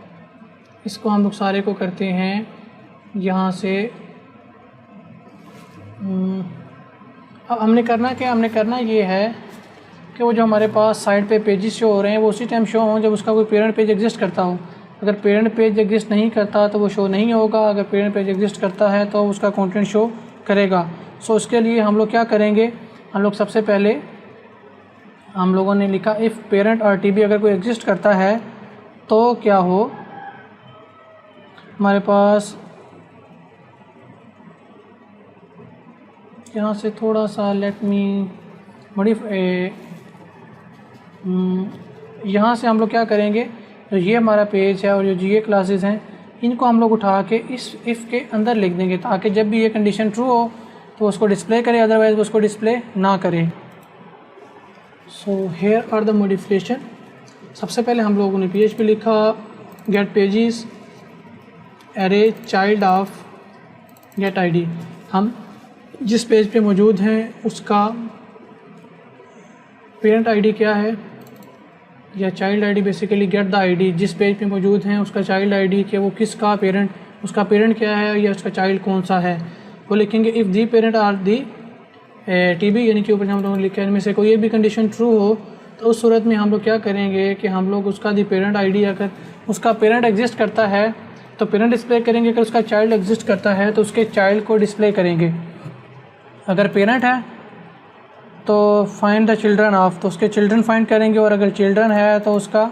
Speaker 1: इसको हम लोग सारे को करते हैं यहाँ से। अब हमने करना ये है कि वो जो हमारे पास साइड पे पेजेस शो हो रहे हैं वो उसी टाइम शो हों जब उसका कोई पेरेंट पेज एग्जिस्ट करता हो। अगर पेरेंट पेज एग्जिस्ट नहीं करता तो वो शो नहीं होगा, अगर पेरेंट पेज एग्जिस्ट करता है तो उसका कंटेंट शो करेगा। सो उसके लिए हम लोग क्या करेंगे, हम लोग सबसे पहले हम लोगों ने लिखा इफ़ पेरेंट और TB अगर कोई एग्जिस्ट करता है तो क्या हो, हमारे पास यहाँ से थोड़ा सा लेट मी मॉडिफाई, यहाँ से हम लोग क्या करेंगे, जो ये हमारा पेज है और जो ये क्लासेस हैं इनको हम लोग उठा के इस इफ़ के अंदर लिख देंगे ताकि जब भी ये कंडीशन ट्रू हो तो उसको डिस्प्ले करे, अदरवाइज उसको डिस्प्ले ना करे। So here are the modification. सबसे पहले हम लोगों ने PHP लिखा get pages array child of get ID, हम जिस पेज पे मौजूद हैं उसका पेरेंट आईडी क्या है या child ID, basically get the ID, जिस पेज पे मौजूद हैं उसका चाइल्ड आईडी कि वो किसका पेरेंट, उसका पेरेंट क्या है या उसका चाइल्ड कौन सा है, वो लिखेंगे if the parent are the TB, यानी कि ऊपर हम लोगों ने लिखा है इनमें से कोई भी कंडीशन ट्रू हो तो उस सूरत में हम लोग क्या करेंगे कि हम लोग उसका दी पेरेंट आईडी, अगर उसका पेरेंट एग्जिस्ट करता है तो पेरेंट डिस्प्ले करेंगे, अगर उसका चाइल्ड एग्जिस्ट करता है तो उसके चाइल्ड को डिस्प्ले करेंगे। अगर पेरेंट है तो फाइंड द चिल्ड्रन ऑफ, तो उसके चिल्ड्रन फाइंड करेंगे, और अगर चिल्ड्रन है तो उसका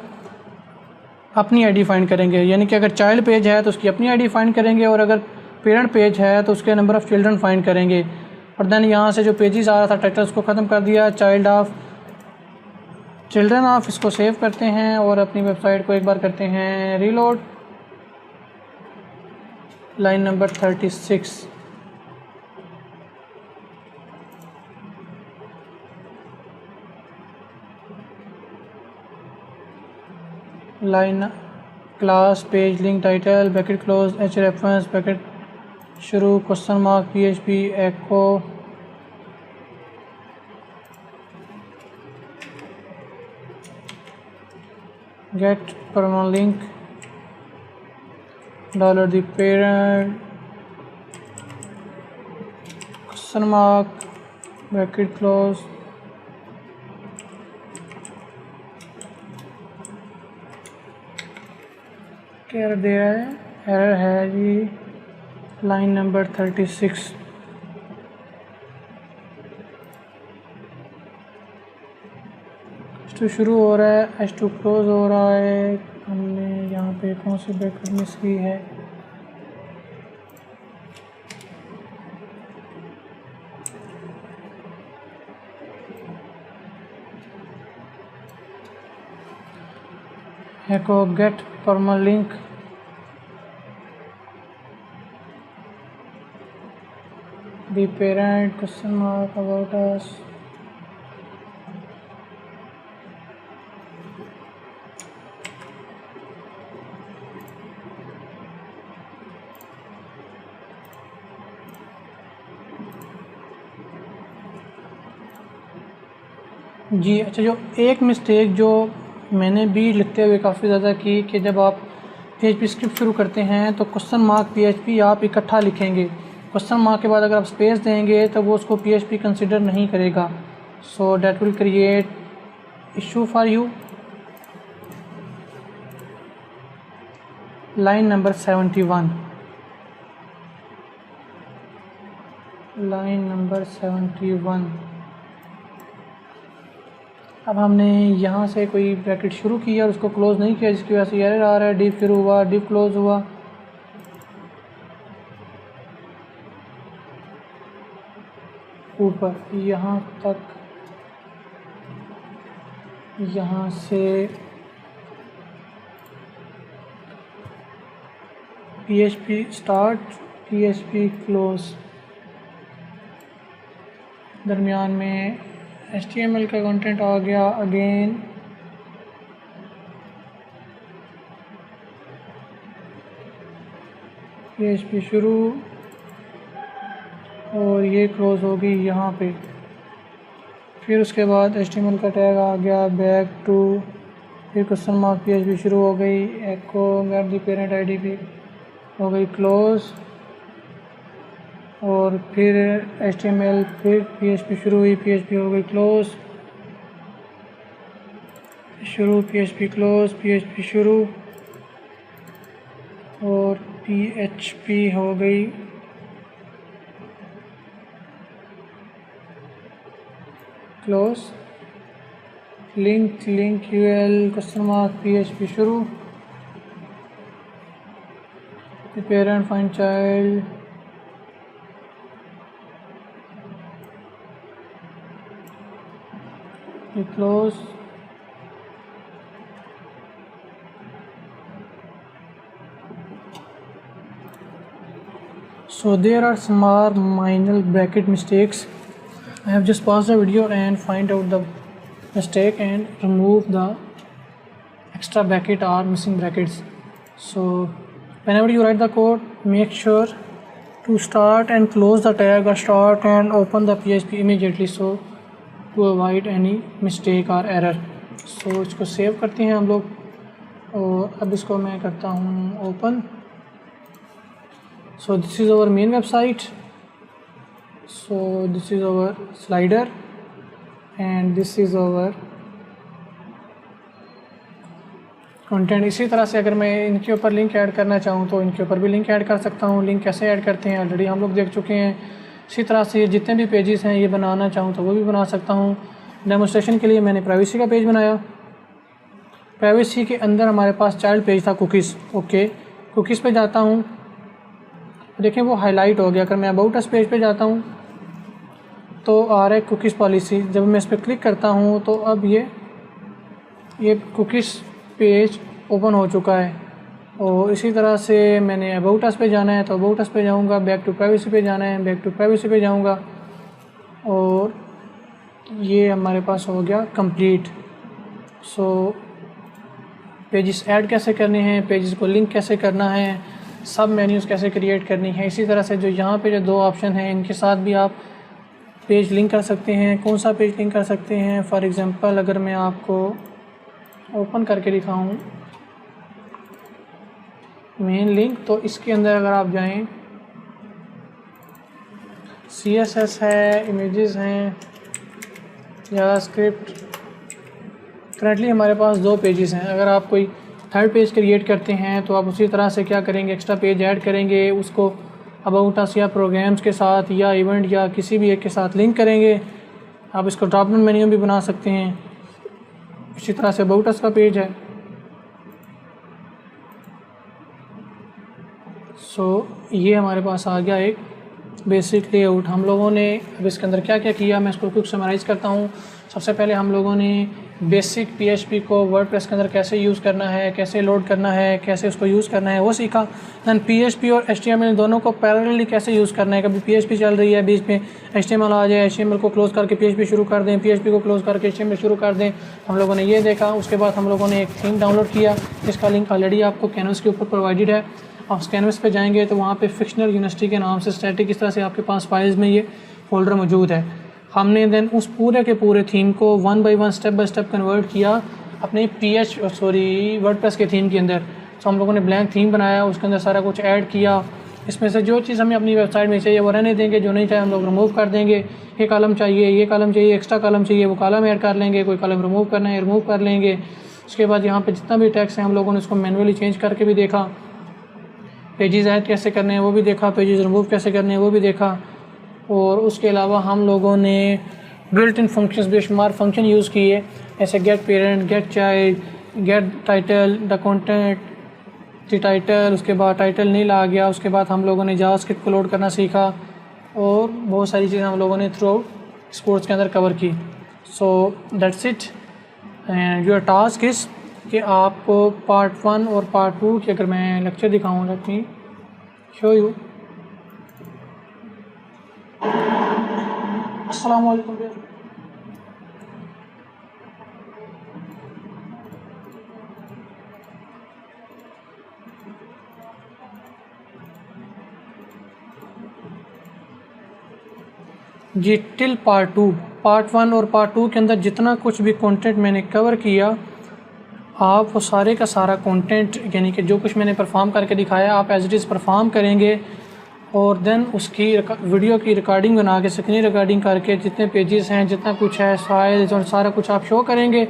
Speaker 1: अपनी आईडी फाइंड करेंगे, यानी कि अगर चाइल्ड पेज है तो उसकी अपनी आईडी फाइंड करेंगे, और अगर पेरेंट पेज है तो उसके नंबर ऑफ़ चिल्ड्रन फाइंड करेंगे। और देन यहाँ से जो पेजेस आ रहा था टाइटल उसको ख़त्म कर दिया, चाइल्ड ऑफ चिल्ड्रन ऑफ, इसको सेव करते हैं और अपनी वेबसाइट को एक बार करते हैं reload. Line number 36, line class page link title bracket close h reference bracket शुरू question mark PHP echo get permalink dollar the parent question mark bracket close क्या दे रहा है, एरर है जी लाइन नंबर 36। H2 शुरू हो रहा है, H2 क्लोज हो रहा है, हमने यहाँ पे कौन सी ब्रैकेट मिस की है, echo get permalink the parent question mark about us. जी अच्छा, जो एक मिस्टेक जो मैंने भी लिखते हुए काफ़ी ज़्यादा की कि जब आप PHP स्क्रिप्ट शुरू करते हैं तो क्वेश्चन मार्क PHP आप इकट्ठा लिखेंगे। क्वेश्चन मार्क के बाद अगर आप स्पेस देंगे तो वो उसको PHP कंसिडर नहीं करेगा। So that will create issue for you. Line number 71, line number 71। अब हमने यहाँ से कोई ब्रैकेट शुरू किया और उसको क्लोज़ नहीं किया, जिसकी वजह से एरर आ रहा है। डिव शुरू हुआ, डिव क्लोज़ हुआ। ऊपर यहाँ तक, यहाँ से PHP स्टार्ट, PHP क्लोज़, दरमियान में HTML का कंटेंट आ गया। अगेन PHP शुरू और ये क्लोज़ होगी यहाँ पे। फिर उसके बाद HTML का टैग आ गया, बैक टू, फिर क्वेश्चन मार्क PHP शुरू हो गई, एको गेट दी पेरेंट IDP हो गई क्लोज़, और फिर HTML, फिर PHP शुरू हुई, PHP हो गई क्लोज़, शुरू PHP क्लोज़, PHP शुरू और PHP हो गई close. Link, link UL question mark PHP शुरू, parent find child, close. So there are some more minor bracket mistakes. I have just paused the video and find out the mistake and remove the extra bracket or missing brackets. So whenever you write the code, make sure to start and close the tag, or start and open the PHP immediately, so to avoid any mistake or error. So इसको save करते हैं हम लोग, और अब इसको मैं करता हूँ open. So this is our main website. So this is our slider and this is our content. इसी तरह से अगर मैं इनके ऊपर लिंक ऐड करना चाहूँ तो इनके ऊपर भी लिंक ऐड कर सकता हूँ। लिंक कैसे ऐड करते हैं ऑलरेडी हम लोग देख चुके हैं। इसी तरह से जितने भी पेजेस हैं ये बनाना चाहूँ तो वो भी बना सकता हूँ। डेमोस्ट्रेशन के लिए मैंने प्राइवेसी का पेज बनाया। प्राइवेसी के अंदर हमारे पास चाइल्ड पेज था कुकीज़। ओके, कुकीज़ पे जाता हूँ, देखें वो हाईलाइट हो गया। अगर मैं अबाउट अस पेज पे जाता हूँ तो आ रहा है कुकीज़ पॉलिसी। जब मैं इस पर क्लिक करता हूँ तो अब ये कुकीज़ पेज ओपन हो चुका है। और इसी तरह से मैंने अबाउट अस पे जाना है तो अबाउट अस पे जाऊँगा, बैक टू प्राइवेसी पे जाना है, बैक टू प्राइवेसी पे जाऊँगा, और ये हमारे पास हो गया कंप्लीट। सो पेजेस ऐड कैसे करने हैं, पेजेस को लिंक कैसे करना है, सब मेन्यूज़ कैसे क्रिएट करनी है। इसी तरह से जो यहाँ पे जो दो ऑप्शन हैं इनके साथ भी आप पेज लिंक कर सकते हैं। कौन सा पेज लिंक कर सकते हैं, फॉर एग्ज़ाम्पल अगर मैं आपको ओपन करके दिखाऊँ मेन लिंक, तो इसके अंदर अगर आप जाएं CSS है, इमेजेस हैं, जावास्क्रिप्ट। करंटली हमारे पास दो पेजेस हैं। अगर आप कोई थर्ड पेज क्रिएट करते हैं तो आप उसी तरह से क्या करेंगे, एक्स्ट्रा पेज ऐड करेंगे, उसको अबाउट अस या प्रोग्राम्स के साथ या इवेंट या किसी भी एक के साथ लिंक करेंगे। आप इसको ड्रॉप डाउन मेन्यू भी बना सकते हैं। इसी तरह से अबाउट अस का पेज है। सो ये हमारे पास आ गया एक बेसिक लेआउट। हम लोगों ने अब इसके अंदर क्या क्या किया मैं इसको क्विक समराइज़ करता हूँ। सबसे पहले हम लोगों ने बेसिक PHP को वर्डप्रेस के अंदर कैसे यूज़ करना है, कैसे लोड करना है, कैसे उसको यूज़ करना है वो सीखा। दैन PHP और HTML दोनों को पैरेलली कैसे यूज़ करना है। कभी PHP चल रही है, बीच में HTML आ जाए, HTML को क्लोज़ करके PHP शुरू कर दें, PHP को क्लोज़ करके HTML शुरू कर दें। हम लोगों ने ये देखा। उसके बाद हम लोगों ने एक थीम डाउनलोड किया जिसका लिंक ऑलरेडी आपको कैनवस के ऊपर प्रोवाइडेड है। आप उस कैनवस पे जाएंगे तो वहाँ पे फिक्शनल यूनिवर्सिटी के नाम से स्टैटिक इस तरह से आपके पास फाइल्स में ये फ़ोल्डर मौजूद है। हमने देन उस पूरे के पूरे थीम को 1 by 1 step by step convert किया अपने वर्डप्रेस के थीम के अंदर। तो हम लोगों ने ब्लैंक थीम बनाया, उसके अंदर सारा कुछ ऐड किया। इसमें से जो चीज़ हमें अपनी वेबसाइट में चाहिए वो रहने देंगे, जो नहीं चाहिए हम लोग रिमूव कर देंगे। ये कॉलम चाहिए, ये कॉलम चाहिए, एक्स्ट्रा कॉलम चाहिए, वो कॉलम ऐड कर लेंगे। कोई कॉलम रिमूव करना है रिमूव कर लेंगे। उसके बाद यहाँ पे जितना भी टेक्स्ट है हम लोगों ने उसको मैनुअली चेंज करके भी देखा। पेजेस ऐड कैसे करने हैं वो भी देखा, पेजेस रिमूव कैसे करने हैं वो भी देखा। और उसके अलावा हम लोगों ने बिल्ट इन फंक्शंस बेशुमार फंक्शन यूज़ किए, ऐसे get parent, get child, get title, the content, the title. उसके बाद टाइटल नील आ गया। उसके बाद हम लोगों ने जावास्क्रिप्ट को लोड करना सीखा और बहुत सारी चीज़ें हम लोगों ने थ्रू आउट इस कोर्स के अंदर कवर की। So that's it. And your task is कि आपको पार्ट 1 और पार्ट 2 की अगर मैं लेक्चर दिखाऊँ, लेट मी शो यू। अस्सलाम वालेकुम। जी टिल पार्ट 2, पार्ट 1 और पार्ट 2 के अंदर जितना कुछ भी कंटेंट मैंने कवर किया, आप वो सारे का सारा कंटेंट यानी कि जो कुछ मैंने परफॉर्म करके दिखाया आप एज इट इज़ परफॉर्म करेंगे और देन उसकी वीडियो की रिकॉर्डिंग बना के स्क्रीन रिकॉर्डिंग करके जितने पेजेस हैं, जितना कुछ है, फाइल्स और सारा कुछ आप शो करेंगे।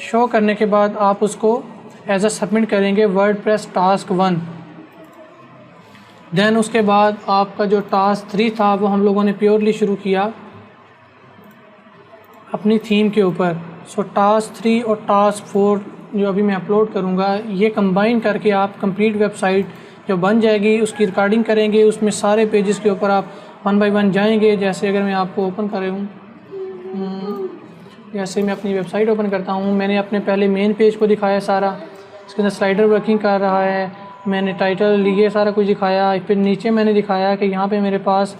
Speaker 1: शो करने के बाद आप उसको एज अ सबमिट करेंगे वर्डप्रेस टास्क 1। देन उसके बाद आपका जो टास्क 3 था वो हम लोगों ने प्योरली शुरू किया अपनी थीम के ऊपर। सो टास्क 3 और टास्क 4 जो अभी मैं अपलोड करूँगा, ये कंबाइन करके आप कंप्लीट वेबसाइट जो बन जाएगी उसकी रिकॉर्डिंग करेंगे। उसमें सारे पेजेस के ऊपर आप 1 बाय 1 जाएंगे। जैसे अगर मैं आपको ओपन कर रहा हूँ, जैसे मैं अपनी वेबसाइट ओपन करता हूँ, मैंने अपने पहले मेन पेज को दिखाया सारा, इसके अंदर स्लाइडर वर्किंग कर रहा है, मैंने टाइटल लिए सारा कुछ दिखाया। फिर नीचे मैंने दिखाया कि यहाँ पे मेरे पास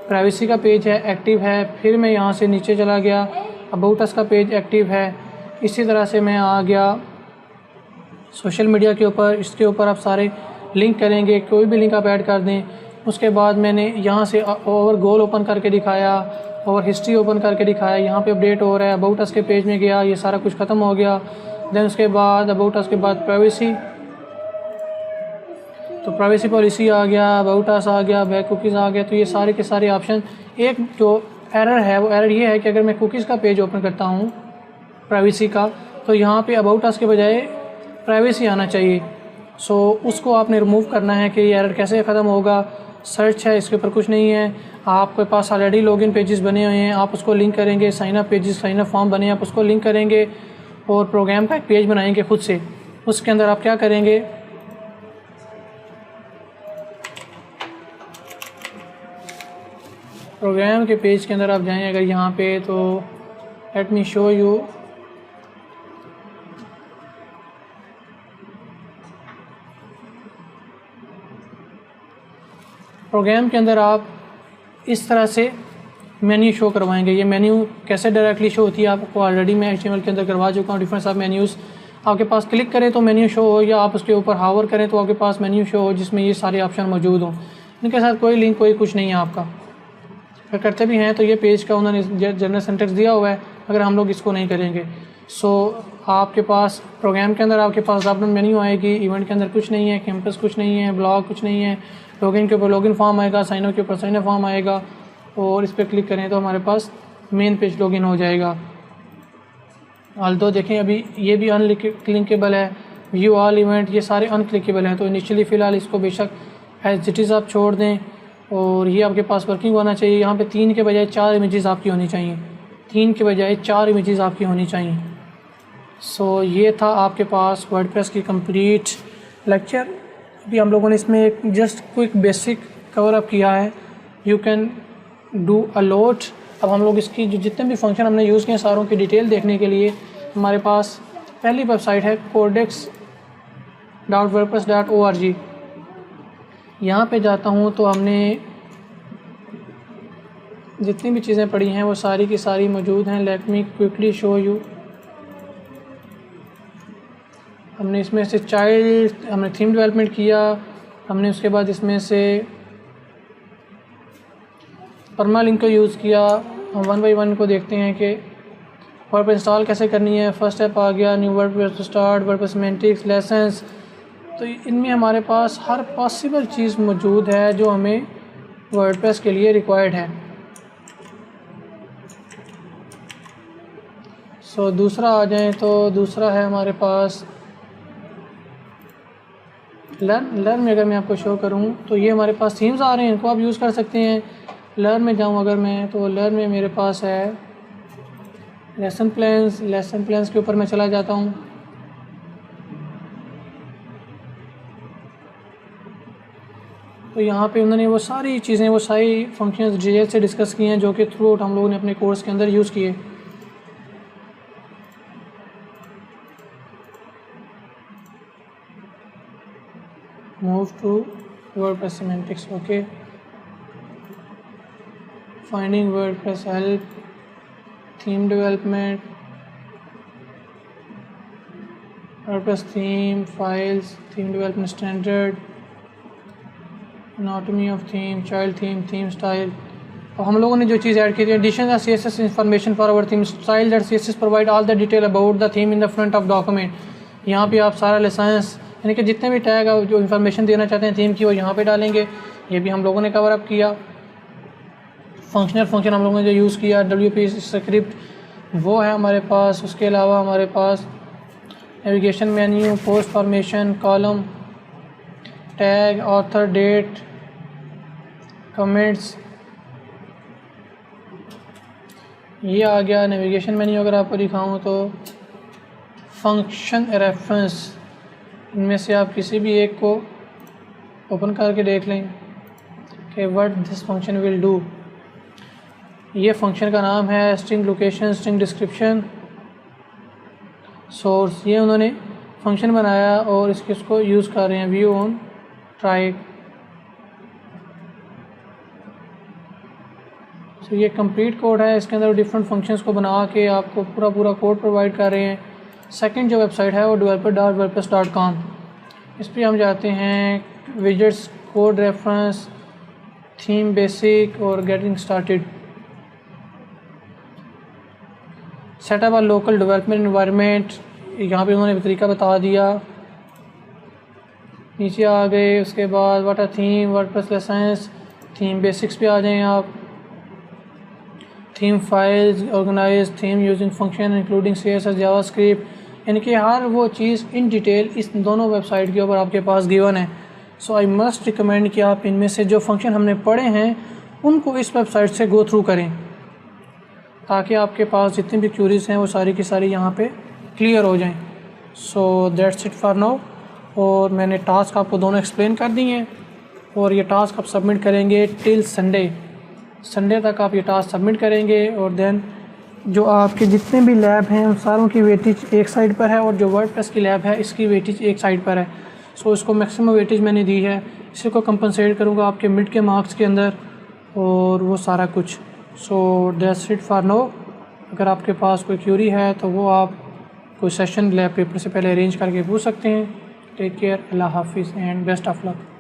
Speaker 1: प्राइवेसी का पेज है, एक्टिव है। फिर मैं यहाँ से नीचे चला गया, अबाउट अस का पेज एक्टिव है। इसी तरह से मैं आ गया सोशल मीडिया के ऊपर। इसके ऊपर आप सारे लिंक करेंगे, कोई भी लिंक आप ऐड कर दें। उसके बाद मैंने यहाँ से ओवर गोल ओपन करके दिखाया, ओवर हिस्ट्री ओपन करके दिखाया। यहाँ पे अपडेट हो रहा है, अबाउट अस के पेज में गया, ये सारा कुछ ख़त्म हो गया। देन उसके बाद अबाउट अस के बाद प्राइवेसी, तो प्राइवेसी पॉलिसी आ गया, अबाउट अस आ गया, बैक कुकीज़ आ गया। तो ये सारे के सारे ऑप्शन। एक जो एरर है वो एरर ये है कि अगर मैं कुकीज़ का पेज ओपन करता हूँ प्राइवेसी का, तो यहाँ पे अबाउट अस के बजाय प्राइवेसी आना चाहिए। सो उसको आपने रिमूव करना है कि ये एरर कैसे ख़त्म होगा। सर्च है, इसके ऊपर कुछ नहीं है। आपके पास ऑलरेडी लॉगिन पेजेस बने हुए हैं, आप उसको लिंक करेंगे। Sign up pages, sign up form बने, आप उसको लिंक करेंगे और प्रोग्राम का एक पेज बनाएंगे खुद से। उसके अंदर आप क्या करेंगे, प्रोग्राम के पेज के अंदर आप जाएं अगर यहाँ पे, तो let me show you. Program के अंदर आप इस तरह से मेन्यू शो करवाएंगे। ये मेन्यू कैसे डायरेक्टली शो होती है आपको ऑलरेडी मैं HTML के अंदर करवा चुका हूँ। डिफरेंट सब मेन्यूज़ आपके पास क्लिक करें तो मेन्यू शो हो, या आप उसके ऊपर हावर करें तो आपके पास मेन्यू शो हो जिसमें ये सारे ऑप्शन मौजूद हों। इनके साथ कोई लिंक कोई कुछ नहीं है आपका। अगर करते भी हैं तो ये पेज का उन्होंने जनरल सिंटैक्स दिया हुआ है, अगर हम लोग इसको नहीं करेंगे। सो आपके पास प्रोग्राम के अंदर आपके पास ड्रॉप डाउन मेन्यू आएगी। इवेंट के अंदर कुछ नहीं है, कैंपस कुछ नहीं है, ब्लॉग कुछ नहीं है। लॉगिन के ऊपर लॉगिन फॉर्म आएगा, साइन अप के ऊपर साइन अप फॉर्म आएगा और इस पर क्लिक करें तो हमारे पास मेन पेज लॉगिन हो जाएगा। ऑल्दो देखें अभी ये भी अनक्लिकेबल है, व्यू ऑल इवेंट ये सारे अनक्लिकेबल हैं। तो इनिशियली फ़िलहाल इसको बेशक एज इट इज़ आप छोड़ दें और ये आपके पास वर्किंग होना चाहिए। यहाँ पे 3 के बजाय 4 इमेजेस आपकी होनी चाहिए, 3 के बजाय 4 इमेजेस आपकी होनी चाहिए। सो ये था आपके पास वर्डप्रेस की कंप्लीट लेक्चर। अभी हम लोगों ने इसमें एक just quick basic cover up किया है। You can do a lot. अब हम लोग इसकी जो जितने भी फंक्शन हमने यूज़ किए सारों की डिटेल देखने के लिए हमारे पास पहली वेबसाइट है codex.wordpress.org। यहाँ पे जाता हूँ तो हमने जितनी भी चीज़ें पढ़ी हैं वो सारी की सारी मौजूद हैं। Let me quickly show you. हमने इसमें से हमने थीम डेवलपमेंट किया। हमने उसके बाद इसमें से परमालिंक को यूज़ किया। हम 1 बाय 1 को देखते हैं कि वर्डप्रेस इंस्टॉल कैसे करनी है। फर्स्ट स्टेप आ गया new WordPress start, WordPress semantics, lessons. तो इनमें हमारे पास हर पॉसिबल चीज़ मौजूद है जो हमें वर्डप्रेस के लिए रिक्वायर्ड है। सो दूसरा आ जाए तो दूसरा है हमारे पास लर्न में अगर मैं आपको शो करूं तो ये हमारे पास थीम्स आ रहे हैं, इनको आप यूज़ कर सकते हैं। लर्न में जाऊं अगर मैं तो लर्न में मेरे पास है लेसन प्लान्स के ऊपर मैं चला जाता हूं। तो यहाँ पे उन्होंने वो सारी चीज़ें, वो सारी फंक्शंस डिटेल से डिस्कस की हैं जो कि थ्रू आउट हम लोगों ने अपने कोर्स के अंदर यूज़ किए। Move to WordPress semantics. Okay. Finding WordPress help, theme development, WordPress theme, files, theme development standard, anatomy of theme, child theme, theme style. और हम लोगों ने जो चीज़ ऐड की थी addition of CSS information for our theme style that CSS provide all the detail about the theme in the front of document. यहाँ पे आप सारा लाइसेंस यानी कि जितने भी टैग जो इन्फॉर्मेशन देना चाहते हैं थीम की वो यहाँ पे डालेंगे। ये भी हम लोगों ने कवर अप किया। फंक्शन हम लोगों ने जो यूज़ किया WP स्क्रिप्ट वो है हमारे पास। उसके अलावा हमारे पास navigation menu, post formation, column, tag, author, date, comments, ये आ गया। नेविगेशन मेन्यू अगर आपको दिखाऊँ तो फंक्शन रेफरेंस, इनमें से आप किसी भी एक को ओपन करके देख लें कि what this function will do. ये फंक्शन का नाम है string location, string description, source. ये उन्होंने फंक्शन बनाया और इसको यूज़ कर रहे हैं। View on try. तो ये कंप्लीट कोड है। इसके अंदर डिफरेंट फंक्शंस को बना के आपको पूरा कोड प्रोवाइड कर रहे हैं। सेकंड जो वेबसाइट है वो developer.wordpress.com। इस पर हम जाते हैं widgets, code reference, theme basic और getting started. Setup a local development environment, यहाँ पे उन्होंने तरीका बता दिया। नीचे आ गए। उसके बाद what a theme, WordPress license, theme basics पे आ जाएं आप। Theme files, organize theme using function including CSS, JavaScript, यानी कि हर वो चीज़ इन डिटेल इस दोनों वेबसाइट के ऊपर आपके पास गिवन है। सो आई मस्ट रिकमेंड कि आप इनमें से जो फंक्शन हमने पढ़े हैं उनको इस वेबसाइट से गो थ्रू करें ताकि आपके पास जितनी भी क्यूरीज हैं वो सारी की सारी यहाँ पे क्लियर हो जाएं। So that's it for now. और मैंने टास्क आपको दोनों एक्सप्लेन कर दिए हैं और ये टास्क आप सबमिट करेंगे टिल संडे तक आप ये टास्क सबमिट करेंगे। और देन जो आपके जितने भी लैब हैं उन सारों की वेटेज एक साइड पर है और जो वर्डप्रेस की लैब है इसकी वेटेज एक साइड पर है। सो इसको मैक्सिमम वेटेज मैंने दी है। इसी को कंपनसेट करूँगा आपके मिड के मार्क्स के अंदर और वो सारा कुछ। So that's it for now. अगर आपके पास कोई क्यूरी है तो वो आप कोई सेशन लैब पेपर से पहले अरेंज करके पूछ सकते हैं। टेक केयर, अल्लाह हाफिज़ एंड बेस्ट ऑफ लक।